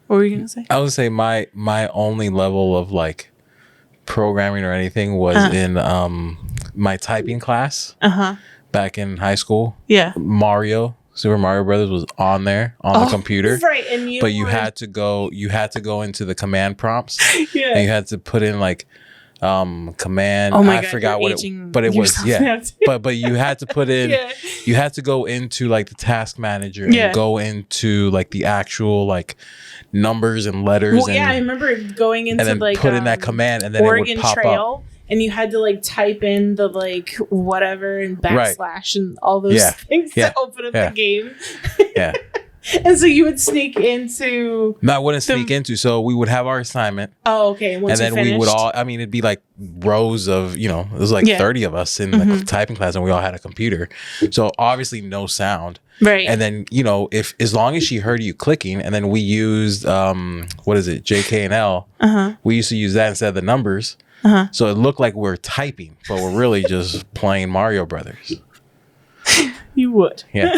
What were you gonna say? I would say my only level of like programming or anything was in my typing class back in high school. Yeah, Super Mario Brothers was on there on the computer. Right, and you had to go into the command prompts. And you had to put in like command. I forgot what it, but it was but you had to put in you had to go into like the task manager and go into like the actual like numbers and letters. Well, I remember going into and then like put in that command, and then Oregon it would pop Trail, up. and you had to like type in the like whatever and backslash and all those things to open up the game. And so you would sneak into. No, I wouldn't sneak into. So we would have our assignment. Oh, okay. And then we would all. I mean, it'd be like rows of, you know, it was like 30 of us in the typing class, and we all had a computer. So obviously no sound. Right. And then, you know, if as long as she heard you clicking, and then we used what is it, JK&L. We used to use that instead of the numbers. So it looked like we're typing, but we're really just playing Mario Brothers. You would. Yeah.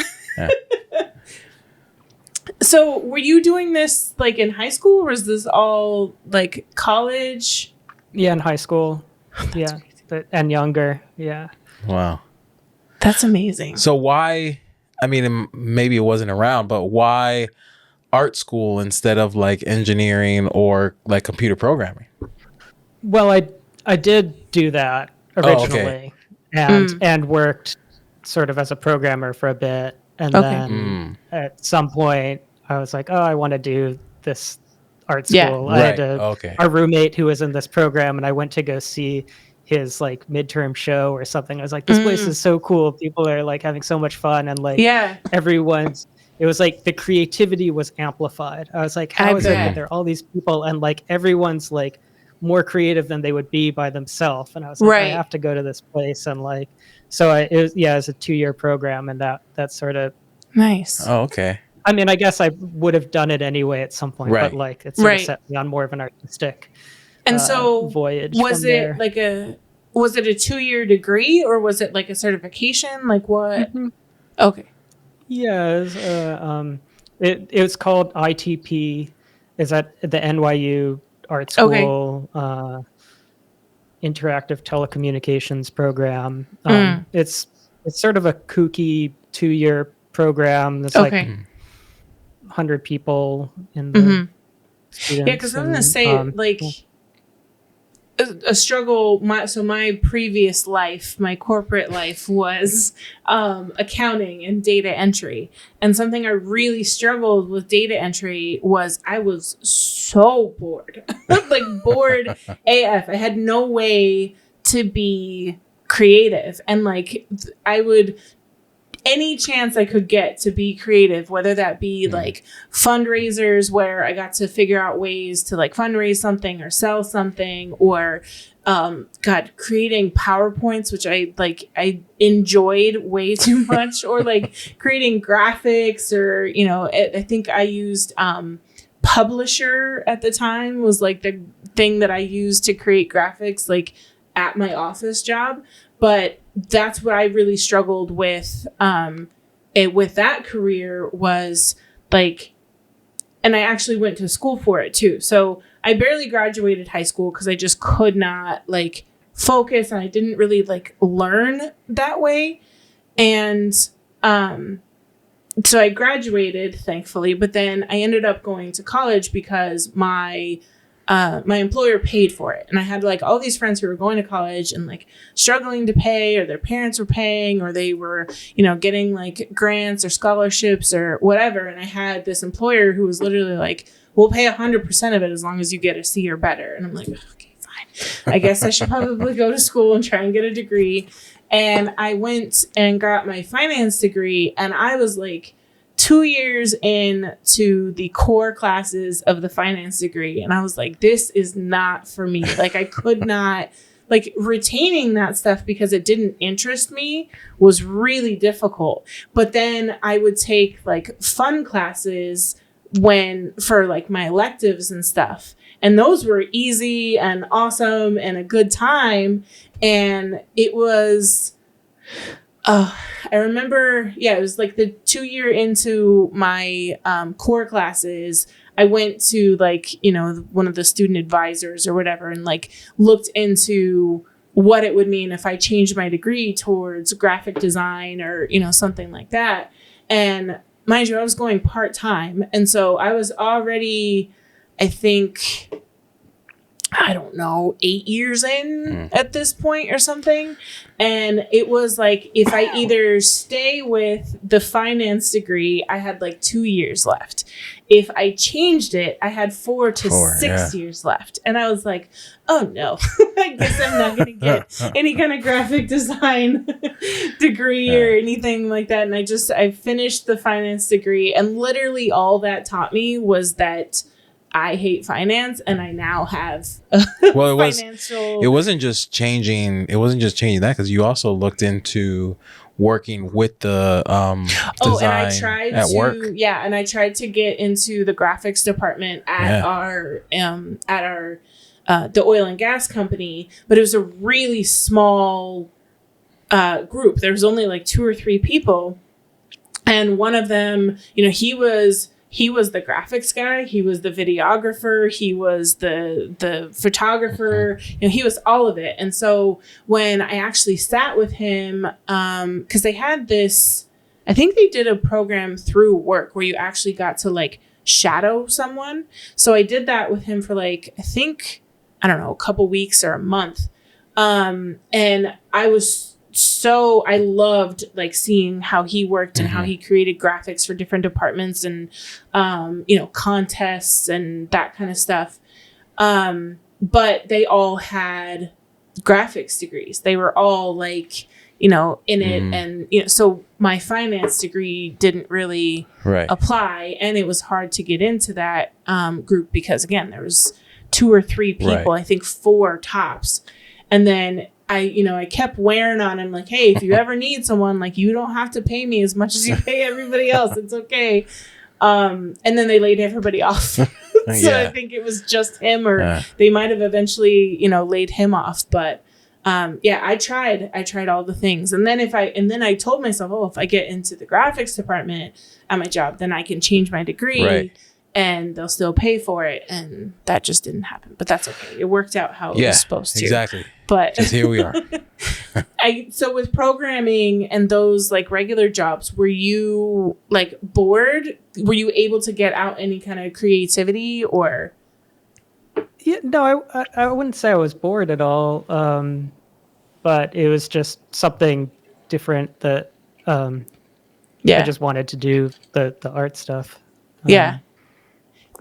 So were you doing this like in high school, or was this all like college? Yeah, in high school. And younger. Yeah. Wow. That's amazing. So why, I mean, maybe it wasn't around, but why art school instead of like engineering or like computer programming? Well, I did do that originally, and worked sort of as a programmer for a bit. And then at some point I was like, oh, I want to do this art school. I had our roommate who was in this program, and I went to go see his like midterm show or something. I was like, this place is so cool. People are like having so much fun, and like it was like the creativity was amplified. I was like, how is it that there are all these people and like everyone's like more creative than they would be by themselves? And I was like, I have to go to this place. And like, so it was a 2-year program, and that sort of nice. Oh, okay. I mean, I guess I would have done it anyway at some point, but like it sort of set me on more of an artistic and so voyage. Was it like a 2-year degree, or was it like a certification? Like what? Okay. Yeah, it was called ITP. Is at the NYU Art School. Interactive telecommunications program. It's sort of a kooky 2-year program. It's like 100 people in the students. Yeah, because I was going to say, like, a struggle. My previous life, my corporate life, was accounting and data entry. And something I really struggled with data entry was I was so bored, like bored AF. I had no way to be creative, and like I would. Any chance I could get to be creative, whether that be like fundraisers where I got to figure out ways to like fundraise something or sell something, or creating PowerPoints, which I enjoyed way too much, or like creating graphics, or I think I used Publisher at the time was like the thing that I used to create graphics like at my office job. But that's what I really struggled with with that career was like, and I actually went to school for it too. So I barely graduated high school because I just could not like focus, and I didn't really like learn that way. And so I graduated, thankfully, but then I ended up going to college because my employer paid for it. And I had like all these friends who were going to college and like struggling to pay, or their parents were paying, or they were, getting like grants or scholarships or whatever. And I had this employer who was literally like, we'll pay 100% of it as long as you get a C or better. And I'm like, okay, fine. I guess I should probably go to school and try and get a degree. And I went and got my finance degree, and I was like 2 years into the core classes of the finance degree. And I was like, this is not for me. Like I could not, like retaining that stuff because it didn't interest me was really difficult. But then I would take like fun classes for like my electives and stuff. And those were easy and awesome and a good time. And it was, I remember, it was like the 2 year into my core classes, I went to like, one of the student advisors or whatever, and like looked into what it would mean if I changed my degree towards graphic design or, something like that. And mind you, I was going part-time. And so I was already, I think, I don't know, 8 years in at this point or something. And it was like, if I either stay with the finance degree, I had like 2 years left. If I changed it, I had 4 to 6 years left. And I was like, oh no, I guess I'm not going to get any kind of graphic design degree or anything like that. And I finished the finance degree, and literally all that taught me was that I hate finance, and I now have financial. It wasn't just changing that, because you also looked into working with the design and I tried at work. Yeah, and I tried to get into the graphics department at our the oil and gas company, but it was a really small group. There was only like 2 or 3 people, and one of them, he was the graphics guy. He was the videographer. He was the photographer. He was all of it. And so when I actually sat with him, because they had this, I think they did a program through work where you actually got to like shadow someone. So I did that with him for like, I think, I don't know, a couple weeks or a month. And I loved like seeing how he worked and how he created graphics for different departments and, contests and that kind of stuff. But they all had graphics degrees. They were all like, in it. And, so my finance degree didn't really apply, and it was hard to get into that group because, again, there was 2 or 3 people, I think 4 tops. And then I kept wearing on him like, hey, if you ever need someone, like, you don't have to pay me as much as you pay everybody else. It's okay. And then they laid everybody off. So I think it was just him, or they might have eventually, laid him off. But I tried all the things. And then I told myself, if I get into the graphics department at my job, then I can change my degree. and they'll still pay for it. And that just didn't happen, but that's okay. It worked out how it was supposed to. Exactly. But just here we are. So with programming and those like regular jobs, were you like bored? Were you able to get out any kind of creativity or? Yeah, no, I wouldn't say I was bored at all. But it was just something different that I just wanted to do the art stuff.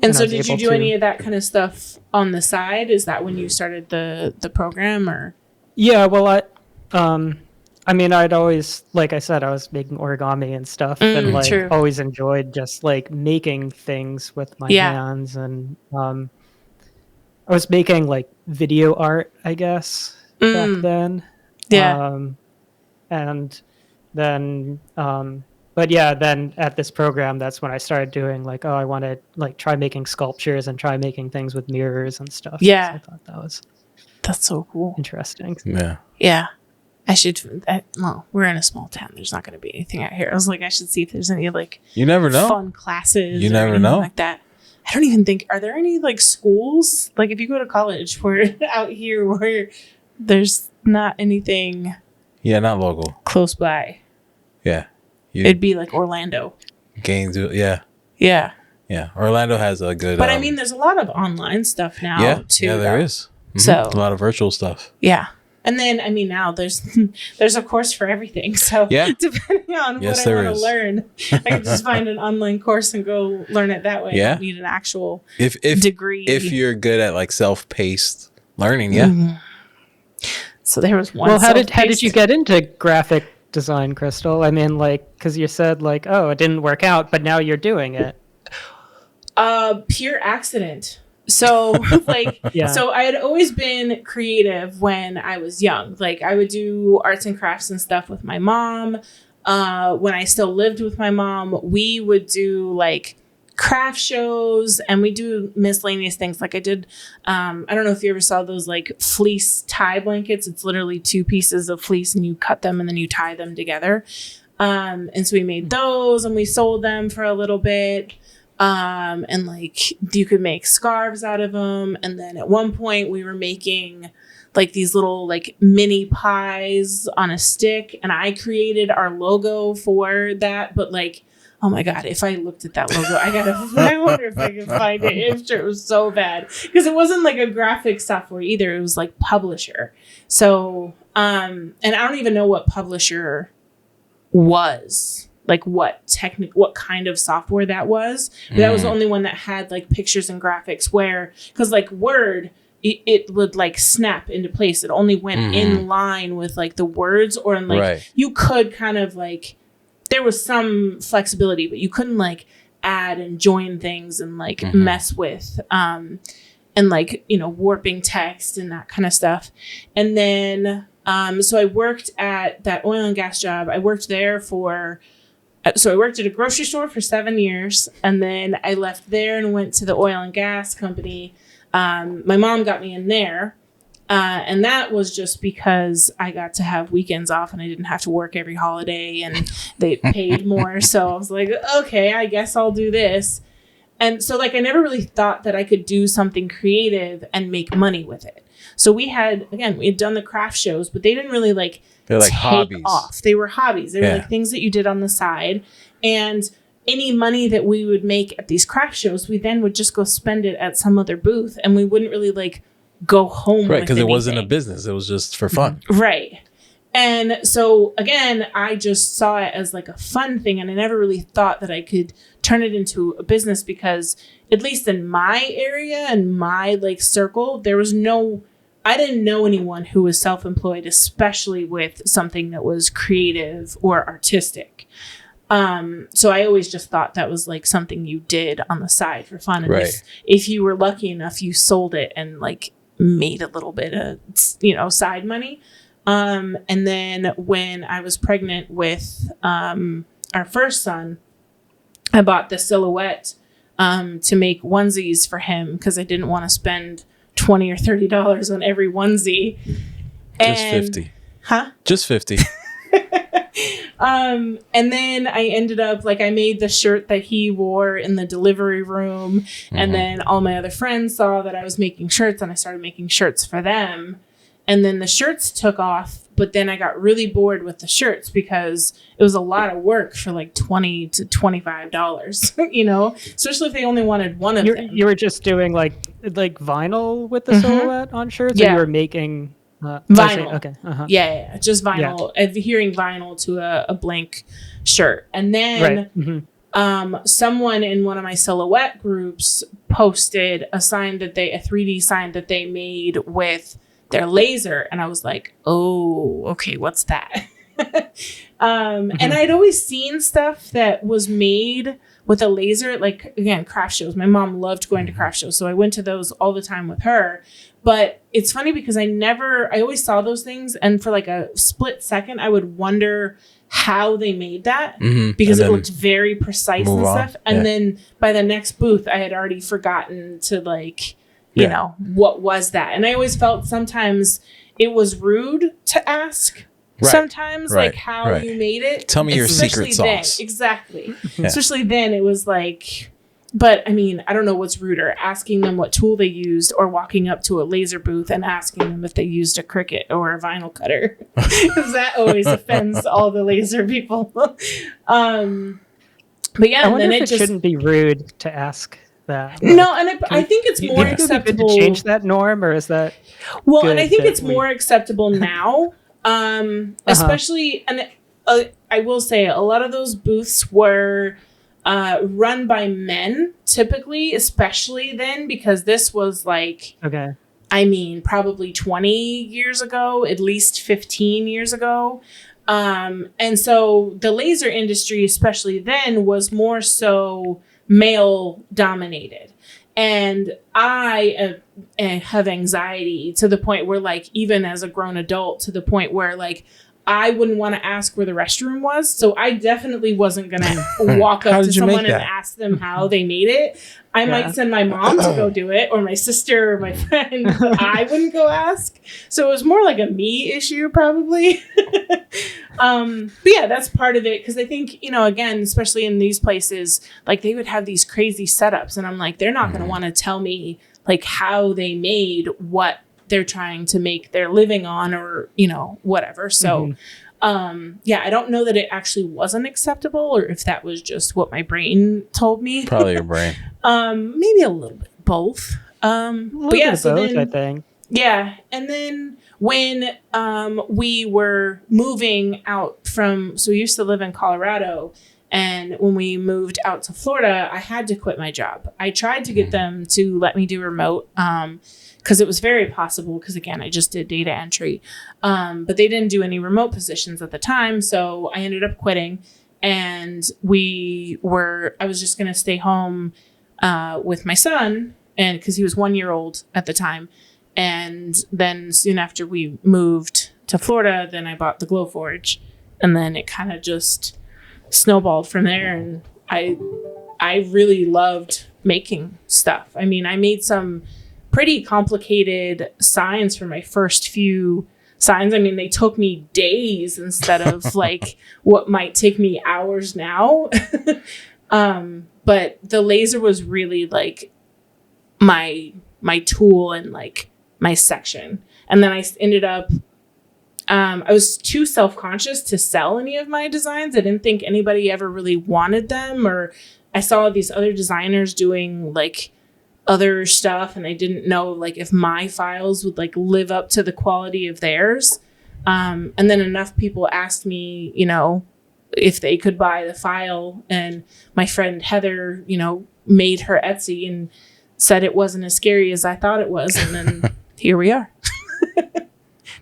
And so did you do any of that kind of stuff on the side? Is that when you started the program or? Yeah, well, I mean, I'd always, like I said, I was making origami and stuff and like always enjoyed just like making things with my hands. And I was making like video art, I guess, back then. And then, but yeah, then at this program, that's when I started doing like, oh, I want to like try making sculptures and try making things with mirrors and stuff. Yeah. So I thought that's so cool. Interesting. Yeah. Yeah. Well, we're in a small town. There's not going to be anything out here. I was like, I should see if there's any like you never know fun classes. You never know like that. I don't even think, are there any like schools? Like if you go to college where out here where there's not anything. Yeah, not local. Close by. Yeah. It'd be like Orlando. Gainesville, yeah. Yeah. Yeah. Orlando has a good. But I mean, there's a lot of online stuff now too. Yeah, there is. Mm-hmm. So a lot of virtual stuff. Yeah. And then, I mean, now there's a course for everything. So depending on what I want to learn, I can just find an online course and go learn it that way. Yeah. I don't need an actual if degree. If you're good at like self-paced learning, yeah. Mm-hmm. So there was one. Well, how did you get into graphic design, Crystal? I mean, like, because you said like, oh, it didn't work out, but now you're doing it. Pure accident. So like, so I had always been creative when I was young. Like I would do arts and crafts and stuff with my mom. When I still lived with my mom, we would do like craft shows and we do miscellaneous things. Like I did, I don't know if you ever saw those like fleece tie blankets. It's literally 2 pieces of fleece and you cut them and then you tie them together. And so we made those and we sold them for a little bit. And like you could make scarves out of them. And then at one point we were making like these little like mini pies on a stick. And I created our logo for that. But like, oh my God, if I looked at that logo, I wonder if I could find it. It was so bad because it wasn't like a graphic software either. It was like Publisher. So, and I don't even know what Publisher was. Like what kind of software that was. That was the only one that had like pictures and graphics because like Word, it would like snap into place. It only went in line with like the words or in like, you could kind of like, there was some flexibility, but you couldn't like add and join things and like mess with, and like, you know, warping text and that kind of stuff. And then, so I worked at that oil and gas job. I worked there so I worked at a grocery store for 7 years, and then I left there and went to the oil and gas company. My mom got me in there, and that was just because I got to have weekends off and I didn't have to work every holiday and they paid more. So I was like, okay, I guess I'll do this. And so like I never really thought that I could do something creative and make money with it. So we had done the craft shows, but they didn't really like they're like hobbies. Off. They were hobbies. They were like things that you did on the side. And any money that we would make at these craft shows, we then would just go spend it at some other booth and we wouldn't really like go home. Right. Because it wasn't a business. It was just for fun. Right. And so again, I just saw it as like a fun thing. And I never really thought that I could turn it into a business because at least in my area and my like circle, I didn't know anyone who was self-employed, especially with something that was creative or artistic. So I always just thought that was like something you did on the side for fun. And if you were lucky enough, you sold it and like made a little bit of, side money. And then when I was pregnant with our first son, I bought the silhouette to make onesies for him because I didn't want to spend $20 or $30 on every onesie. Just 50. Huh? Just 50. And then I ended up like I made the shirt that he wore in the delivery room, and then all my other friends saw that I was making shirts, and I started making shirts for them. And then the shirts took off, but then I got really bored with the shirts because it was a lot of work for like $20 to $25, you know, especially if they only wanted one of them. You were just doing like vinyl with the silhouette on shirts, or you were making vinyl. Okay. Yeah, just vinyl, adhering vinyl to a blank shirt. And then someone in one of my silhouette groups posted a 3D sign that they made with their laser, and I was like, oh, okay, what's that? And I'd always seen stuff that was made with a laser, like, again, craft shows. My mom loved going to craft shows, so I went to those all the time with her. But it's funny because I always saw those things, and for like a split second, I would wonder how they made that, because it looked very precise and stuff. And then by the next booth, I had already forgotten to like, you know, what was that? And I always felt sometimes it was rude to ask. Sometimes like how you made it. Tell me your secret sauce. Exactly. Especially then it was like, but I mean, I don't know what's ruder, asking them what tool they used or walking up to a laser booth and asking them if they used a Cricut or a vinyl cutter, because that always offends all the laser people. But yeah, I wonder then if it shouldn't be rude to ask that. No, and I think it's more acceptable to change that norm, or is that and I think it's more acceptable now, especially, and I will say a lot of those booths were run by men typically, especially then, because this was like, I mean, probably 20 years ago, at least 15 years ago. And so the laser industry, especially then, was more so male dominated. And I have anxiety to the point where, like, even as a grown adult, to the point where, like, I wouldn't want to ask where the restroom was. So I definitely wasn't going to walk up to someone and ask them how they made it. I might send my mom to go do it, or my sister or my friend. I wouldn't go ask. So it was more like a me issue, probably. But yeah, that's part of it. Because I think, you know, again, especially in these places, like they would have these crazy setups. And I'm like, they're not going to want to tell me like how they made what they're trying to make their living on, or, you know, whatever. So, yeah, I don't know that it actually wasn't acceptable, or if that was just what my brain told me. Probably your brain. Maybe a little bit both. But yeah, so both, then, I think. Yeah. And then when we were moving out so we used to live in Colorado, and when we moved out to Florida, I had to quit my job. I tried to get them to let me do remote, because it was very possible, because again, I just did data entry, but they didn't do any remote positions at the time. So I ended up quitting, and I was just going to stay home with my son, and because he was 1 year old at the time. And then soon after we moved to Florida, then I bought the Glowforge, and then it kind of just snowballed from there. And I really loved making stuff. I mean, I made some pretty complicated signs for my first few signs. I mean, they took me days instead of like what might take me hours now. But the laser was really like my tool and like my section. And then I ended up, I was too self-conscious to sell any of my designs. I didn't think anybody ever really wanted them, or I saw these other designers doing like other stuff, and I didn't know like if my files would like live up to the quality of theirs. And then enough people asked me, you know, if they could buy the file, and my friend Heather, you know, made her Etsy and said it wasn't as scary as I thought it was. And then here we are.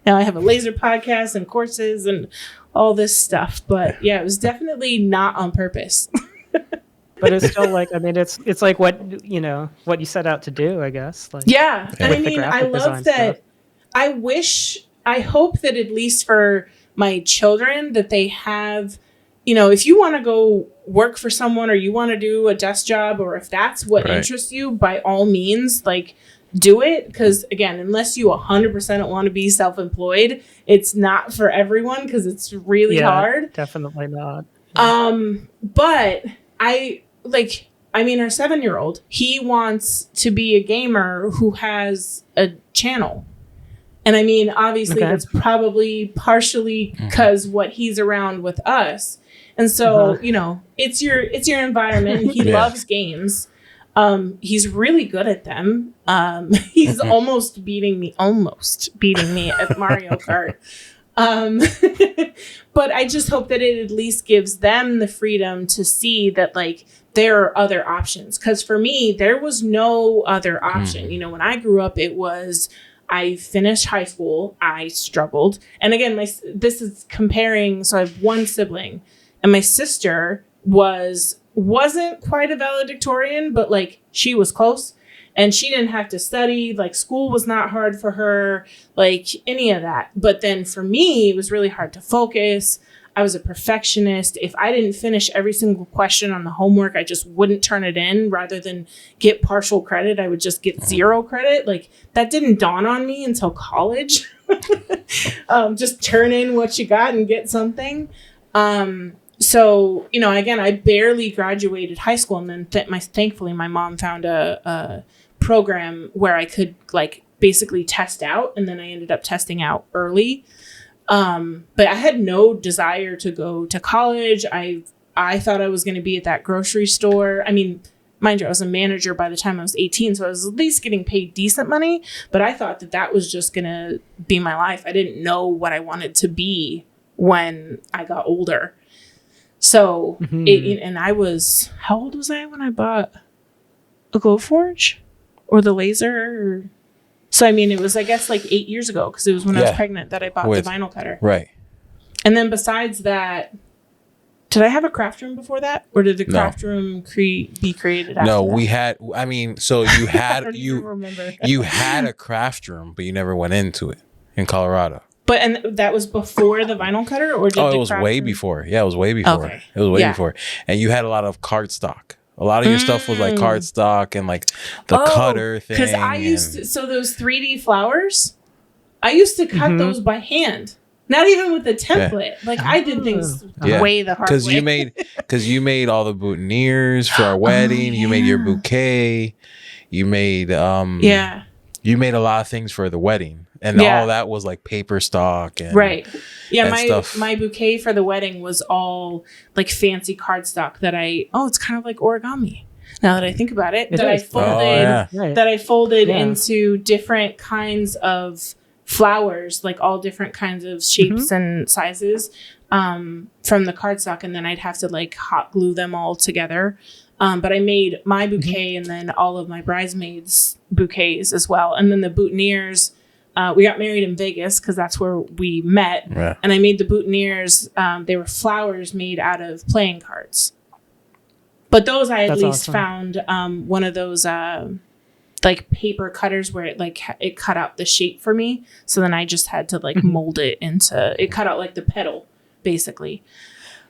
Now I have a laser podcast and courses and all this stuff. But yeah, it was definitely not on purpose. But it's still like, I mean, it's like what you set out to do, I guess. Like, yeah. I mean, I love that. Stuff. I hope that at least for my children that they have, you know, if you want to go work for someone, or you want to do a desk job, or if that's what interests you, by all means, like do it, because again, unless you 100% want to be self-employed, it's not for everyone because it's really hard. Definitely not. But our 7-year-old, he wants to be a gamer who has a channel. And I mean, obviously that's probably partially because what he's around with us. And so, it's your environment. He loves games. He's really good at them. He's almost beating me at Mario Kart. But I just hope that it at least gives them the freedom to see that like there are other options. Because for me, there was no other option. When I grew up, it was I finished high school. I struggled. And again, this is comparing. So I have one sibling, and my sister wasn't quite a valedictorian, but like she was close, and she didn't have to study. Like school was not hard for her, like any of that. But then for me, it was really hard to focus. I was a perfectionist. If I didn't finish every single question on the homework, I just wouldn't turn it in. Rather than get partial credit, I would just get 0 credit. Like that didn't dawn on me until college. Just turn in what you got and get something. So, again, I barely graduated high school, and then thankfully my mom found a program where I could like basically test out, and then I ended up testing out early. But I had no desire to go to college. I thought I was going to be at that grocery store. I mean, mind you, I was a manager by the time I was 18, so I was at least getting paid decent money, but I thought that was just going to be my life. I didn't know what I wanted to be when I got older. So, and I was, how old was I when I bought a Glowforge or the laser? So, I mean, it was, I guess, like 8 years ago, because it was when I was pregnant that I bought the vinyl cutter. Right. And then besides that, did I have a craft room before that? Or did the craft room be created after that? We had, I mean, so you had, remember. You had a craft room, but you never went into it in Colorado. But, and that was before the vinyl cutter, or did it was way before. Yeah, it was way before. Okay. It was way before. And you had a lot of cardstock. A lot of your stuff was like cardstock and like the cutter thing. Because I used to, so those 3D flowers, I used to cut those by hand. Not even with the template. Yeah. Like I did things way the hard way. Because you made all the boutonnieres for our wedding. You made your bouquet. You made you made a lot of things for the wedding. And all that was like paper stock and my bouquet for the wedding was all like fancy cardstock that it's kind of like origami. Now that I think about it, I folded into different kinds of flowers, like all different kinds of shapes and sizes from the cardstock, and then I'd have to like hot glue them all together. But I made my bouquet and then all of my bridesmaids' bouquets as well, and then the boutonnieres. We got married in Vegas because that's where we met. Yeah. And I made the boutonnieres. They were flowers made out of playing cards. But those I at least found one of those like paper cutters where it cut out the shape for me. So then I just had to like mold it into, it cut out like the petal basically.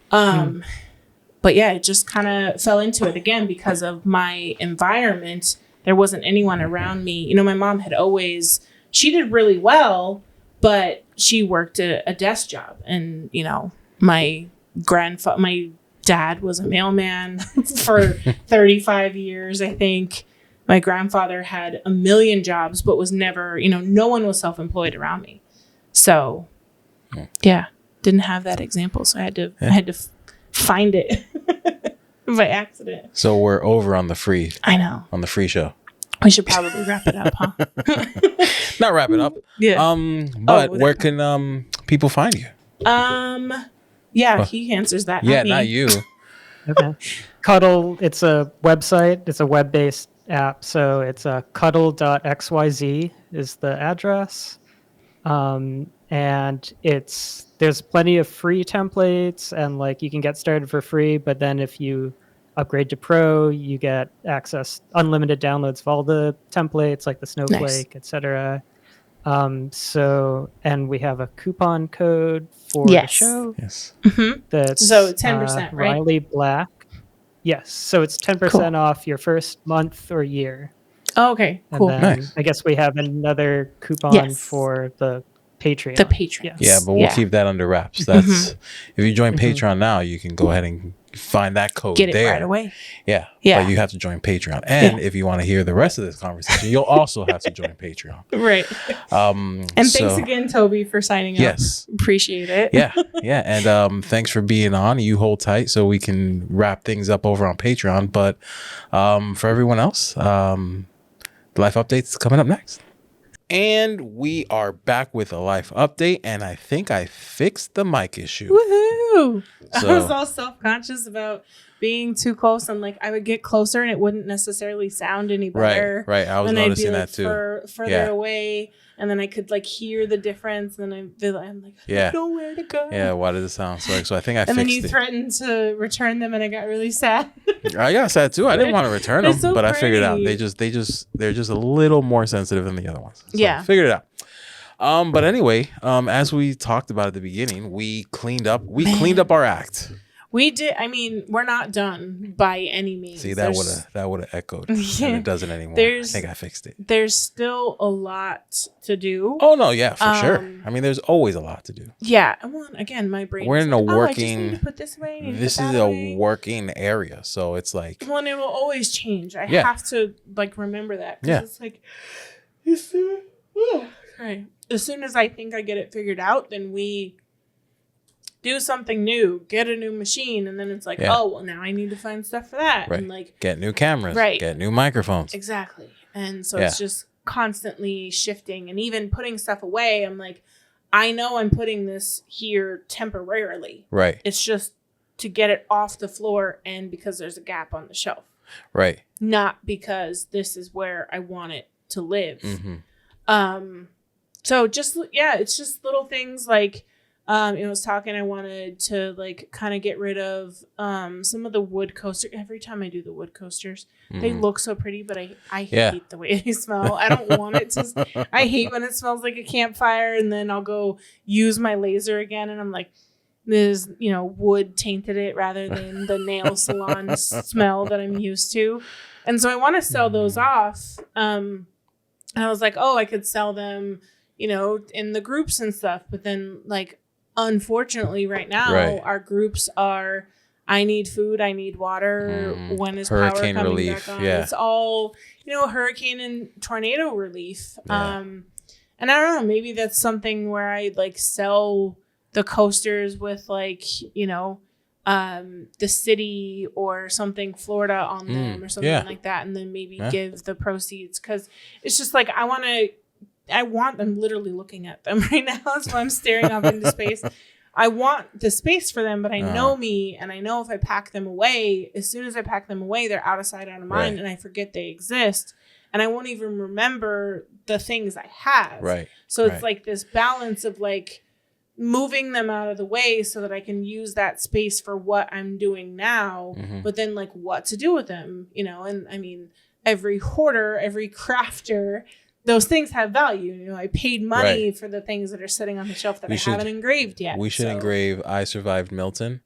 But yeah, it just kind of fell into it again because of my environment. There wasn't anyone around me. My mom had always... She did really well, but she worked a desk job. And, my dad was a mailman for 35 years, I think. My grandfather had a million jobs, but was never, no one was self-employed around me. So, didn't have that example. So I had to find it by accident. So we're over on the free. I know. On the free show. We should probably wrap it up, huh? Not wrap it up. Yeah. But where can people find you? He answers that. Yeah, not you. Okay. Cuttle, it's a website. It's a web-based app. So it's Cuttle.xyz is the address. And there's plenty of free templates, and like you can get started for free, but then if you upgrade to Pro, you get unlimited downloads of all the templates, like the snowflake, etc. And we have a coupon code for the show. Yes. That's so 10%, right? Riley Black. Yes. So it's 10% off your first month or year. Oh, okay, cool. And then Nice. I guess we have another coupon for the Patreon. The Patreon. Yeah, but we'll keep that under wraps. That's if you join Patreon now, you can go ahead and find that code. Get it there. right away. Yeah. Yeah. But you have to join Patreon. And if you want to hear the rest of this conversation, you'll also have to join Patreon. Right. And thanks again, Toby, for signing up. Yes. Appreciate it. Yeah. And thanks for being on. You hold tight so we can wrap things up over on Patreon. But for everyone else, the life update's coming up next. And we are back with a life update, and I think I fixed the mic issue. Woohoo! So, I was all self-conscious about being too close, and like I would get closer, and it wouldn't necessarily sound any better. Right. I was noticing that too. Further away, and then I could like hear the difference, and then I'm like, I don't know where to go. Yeah, why did it sound so? So I think I fixed it. And then you threatened to return them, and I got really sad. I got sad too. I didn't want to return them, so but I figured it out. pretty. They're just a little more sensitive than the other ones. So Yeah, I figured it out. But anyway, as we talked about at the beginning, we cleaned up our act. we did. I mean, we're not done by any means. See, that would have echoed. Yeah. And it doesn't anymore. I think I fixed it. There's still a lot to do. Oh no, yeah, for sure. I mean, there's always a lot to do. Yeah. Well, again, my brain. We're in a working. I just need to put this away. This is a working area, so it's like. Well, and it will always change. I have to like remember that. Yeah. It's like, right. As soon as I think I get it figured out, then we do something new, get a new machine, and then it's like, oh, well, now I need to find stuff for that. Right. And like get new cameras. Right. Get new microphones. Exactly. And so it's just constantly shifting, and even putting stuff away. I'm like, I know I'm putting this here temporarily. Right. It's just to get it off the floor, and because there's a gap on the shelf. Right. Not because this is where I want it to live. Mm-hmm. So just, it's just little things like, I was talking, I wanted to like kind of get rid of some of the wood coasters. Every time I do the wood coasters, they look so pretty, but I hate the way they smell. I don't want it to. I hate when it smells like a campfire, and then I'll go use my laser again, and I'm like, this, wood tainted it rather than the nail salon smell that I'm used to. And so I want to sell those off. And I was like, I could sell them, in the groups and stuff. But then, like, unfortunately, right now, our groups are, I need food, I need water. When is hurricane power coming relief? back on? Yeah. It's all, hurricane and tornado relief. Yeah. And I don't know, maybe that's something where I like sell the coasters with like, the city or something, Florida on them or something like that. And then maybe give the proceeds. Cause it's just like, I want them literally looking at them right now. That's why I'm staring off into space. I want the space for them, but I know me, and I know if I pack them away, as soon as I pack them away, they're out of sight, out of mind, and I forget they exist. And I won't even remember the things I have. Right. So it's like this balance of like moving them out of the way so that I can use that space for what I'm doing now, but then like what to do with them, and I mean, every hoarder, every crafter, those things have value. I paid money for the things that are sitting on the shelf that I haven't engraved yet. We should engrave I Survived Milton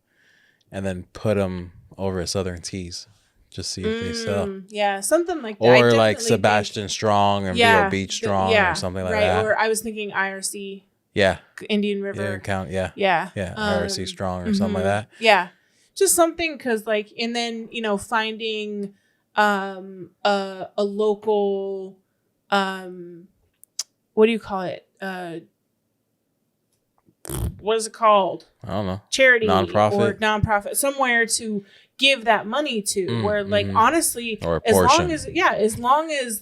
and then put them over at Southern Teas. Just see if they sell. Yeah, something like that. Or like Sebastian Strong and B.O. Beach Strong or something like that. Or I was thinking IRC. Yeah. Indian River. Yeah. IRC Strong or something like that. Yeah. Just something because like, and then, finding a local... what do you call it? What is it called? I don't know. Charity or nonprofit, somewhere to give that money to. Where like honestly, or a as portion. long as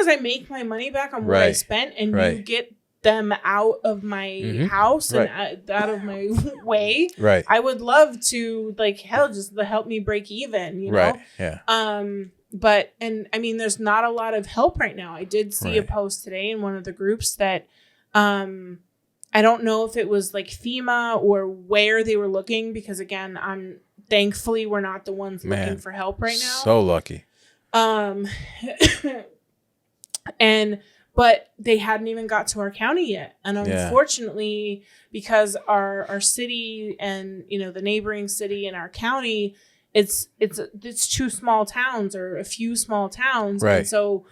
I make my money back on what I spent, and you get them out of my house and out of my way. Right. I would love to like just help me break even. Right. Yeah. But, and I mean, there's not a lot of help right now. I did see a post today in one of the groups that, I don't know if it was like FEMA or where they were looking, because again, thankfully we're not the ones looking for help right now. So lucky. But they hadn't even got to our county yet. And unfortunately, because our city and, the neighboring city and our county it's 2 small towns or a few small towns. Right. And so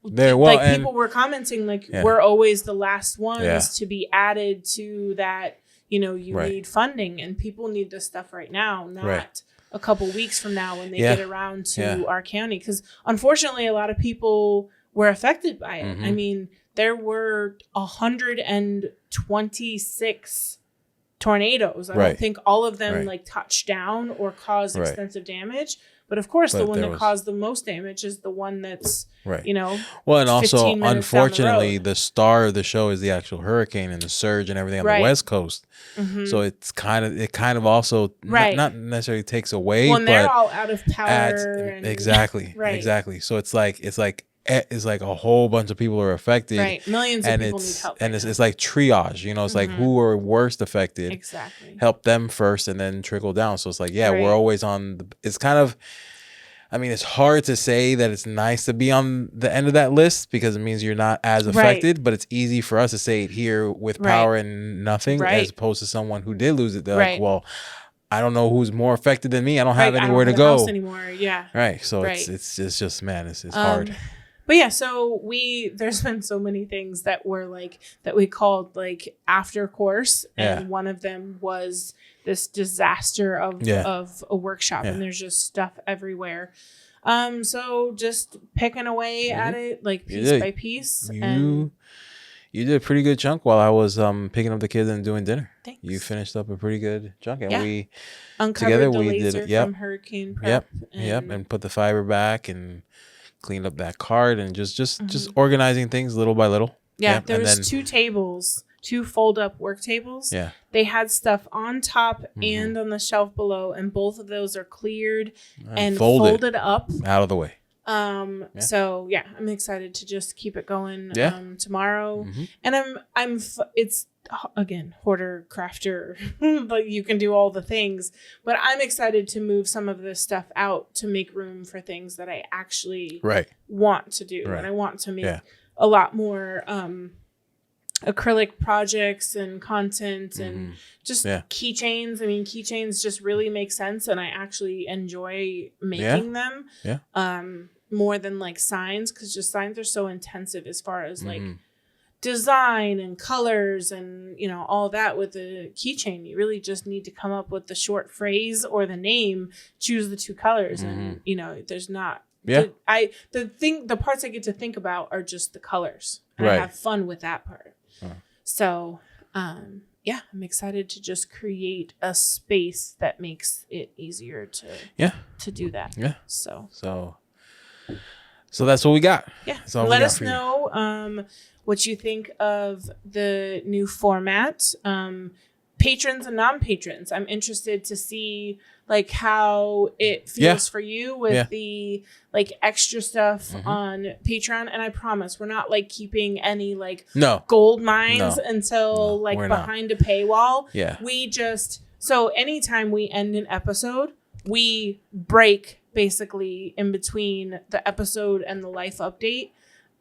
There, well, like people were commenting like we're always the last ones to be added to that, you know, you need funding and people need this stuff right now, not a couple weeks from now when they get around to our county. Because unfortunately, a lot of people were affected by it. I mean, there were 126 tornadoes. I don't think all of them like touched down or caused extensive damage. But of course, the one that caused the most damage is the one that's, you know, well, and also, unfortunately, the star of the show is the actual hurricane and the surge and everything on the West Coast. So it kind of also not necessarily takes away, well, and but they're all out of power. Exactly. So it's like a whole bunch of people are affected. Right. Millions of people need help. And it's like triage, you know, it's like who are worst affected. Exactly. Help them first and then trickle down. So it's like, we're always on it's kind of, I mean, it's hard to say that it's nice to be on the end of that list because it means you're not as affected, but it's easy for us to say it here with power and nothing as opposed to someone who did lose it. They're like, well, I don't know who's more affected than me. I don't have anywhere to go anymore. Yeah. Right. So it's just, man, it's hard. But yeah, so there's been so many things that were like, that we called like after course. And one of them was this disaster of a workshop and there's just stuff everywhere. So just picking away at it, like piece by piece. You did a pretty good chunk while I was picking up the kids and doing dinner. Thanks. You finished up a pretty good chunk. And we uncovered the laser from Hurricane Prep. And put the fiber back and cleaned up that card and just organizing things little by little. There was 2 tables, 2 fold-up work tables. They had stuff on top and on the shelf below, and both of those are cleared and folded up out of the way. So I'm excited to just keep it going tomorrow. And it's again, hoarder, crafter, like you can do all the things, but I'm excited to move some of this stuff out to make room for things that I actually want to do. And I want to make a lot more acrylic projects and content and just keychains. I mean, keychains just really make sense, and I actually enjoy making them more than like signs, because just signs are so intensive as far as like design and colors and, you know, all that. With a keychain, you really just need to come up with the short phrase or the name, choose the 2 colors, and you know, there's not the parts I get to think about are just the colors, and I have fun with that part. So I'm excited to just create a space that makes it easier to do that. So that's what we got. Let us know what you think of the new format. Patrons and non-patrons, I'm interested to see like how it feels for you with the like extra stuff on Patreon. And I promise we're not like keeping any like gold mines until like behind a paywall. We just, so anytime we end an episode, we break basically in between the episode and the life update.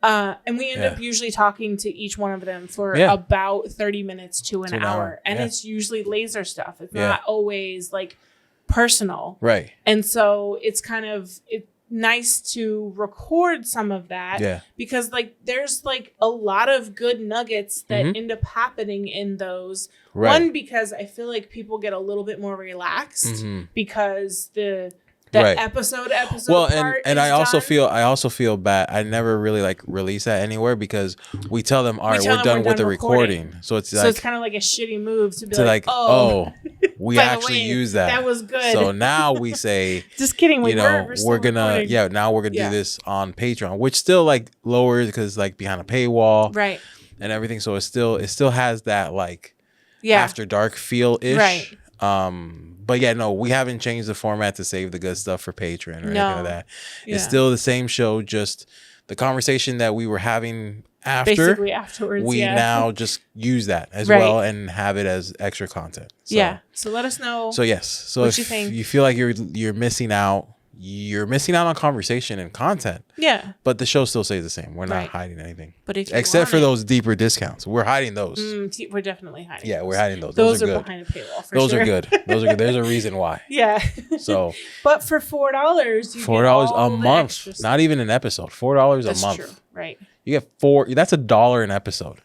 And we end up usually talking to each one of them for about 30 minutes to an hour. And it's usually laser stuff. It's not always like personal. Right. And so it's kind of nice to record some of that because like there's like a lot of good nuggets that end up happening in those. One, because I feel like people get a little bit more relaxed because the episode well, part and I also feel bad. I never really like release that anywhere because we tell them, all right, we're done with the recording. So it's kind of like a shitty move to be like, oh we actually use that. That was good. So now we say, just kidding. We're gonna now we're gonna do this on Patreon, which still like lowers because like behind a paywall, and everything. So it still has that like after dark feel ish, But we haven't changed the format to save the good stuff for Patreon or anything like that. It's still the same show, just the conversation that we were having basically afterwards. We now just use that as well and have it as extra content. So let us know. So yes. So what if you feel like you're missing out, you're missing out on conversation and content. Yeah. But the show still stays the same. We're not hiding anything. But if except for those deeper discounts. We're hiding those. We're definitely hiding those. We're hiding those. Those are are good. behind a paywall for those sure. are good. Those are good. There's a reason why. Yeah. So but for $4, you $4 get all a month. Not even an episode. $4 a month. True. Right. You get that's $1 an episode.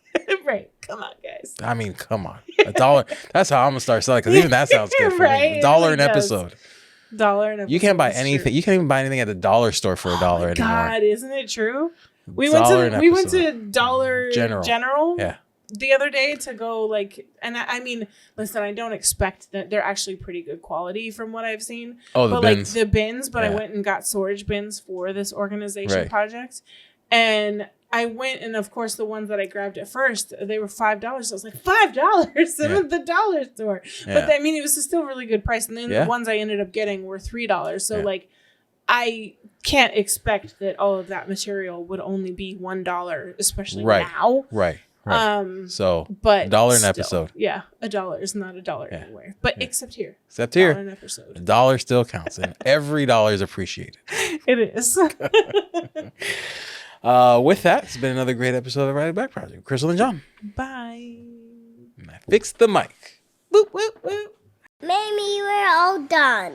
Right. Come on, guys. I mean, come on. $1. That's how I'm gonna start selling, because even that sounds good for me. $1 an episode. $1 an episode. You can't buy anything. You can't even buy anything at the dollar store for $1 anymore. God, isn't it true? We went to Dollar General the other day to go and I mean, listen, I don't expect that they're actually pretty good quality from what I've seen. Oh, the bins. The bins, but I went and got storage bins for this organization project. And I went, and of course, the ones that I grabbed at first, they were $5. So I was like, $5 at the dollar store. Yeah. But I mean, it was still really good price. And then the ones I ended up getting were $3. So I can't expect that all of that material would only be $1, especially now. Right. So, but $1 an episode. Yeah, $1 is not $1 anywhere. But except here. Except here. $1 an episode. $1 still counts, and every dollar is appreciated. It is. With that, it's been another great episode of the Write It Back Project. Crystal and John. Bye. And I fixed the mic. Whoop, whoop, whoop. Mamie, we're all done.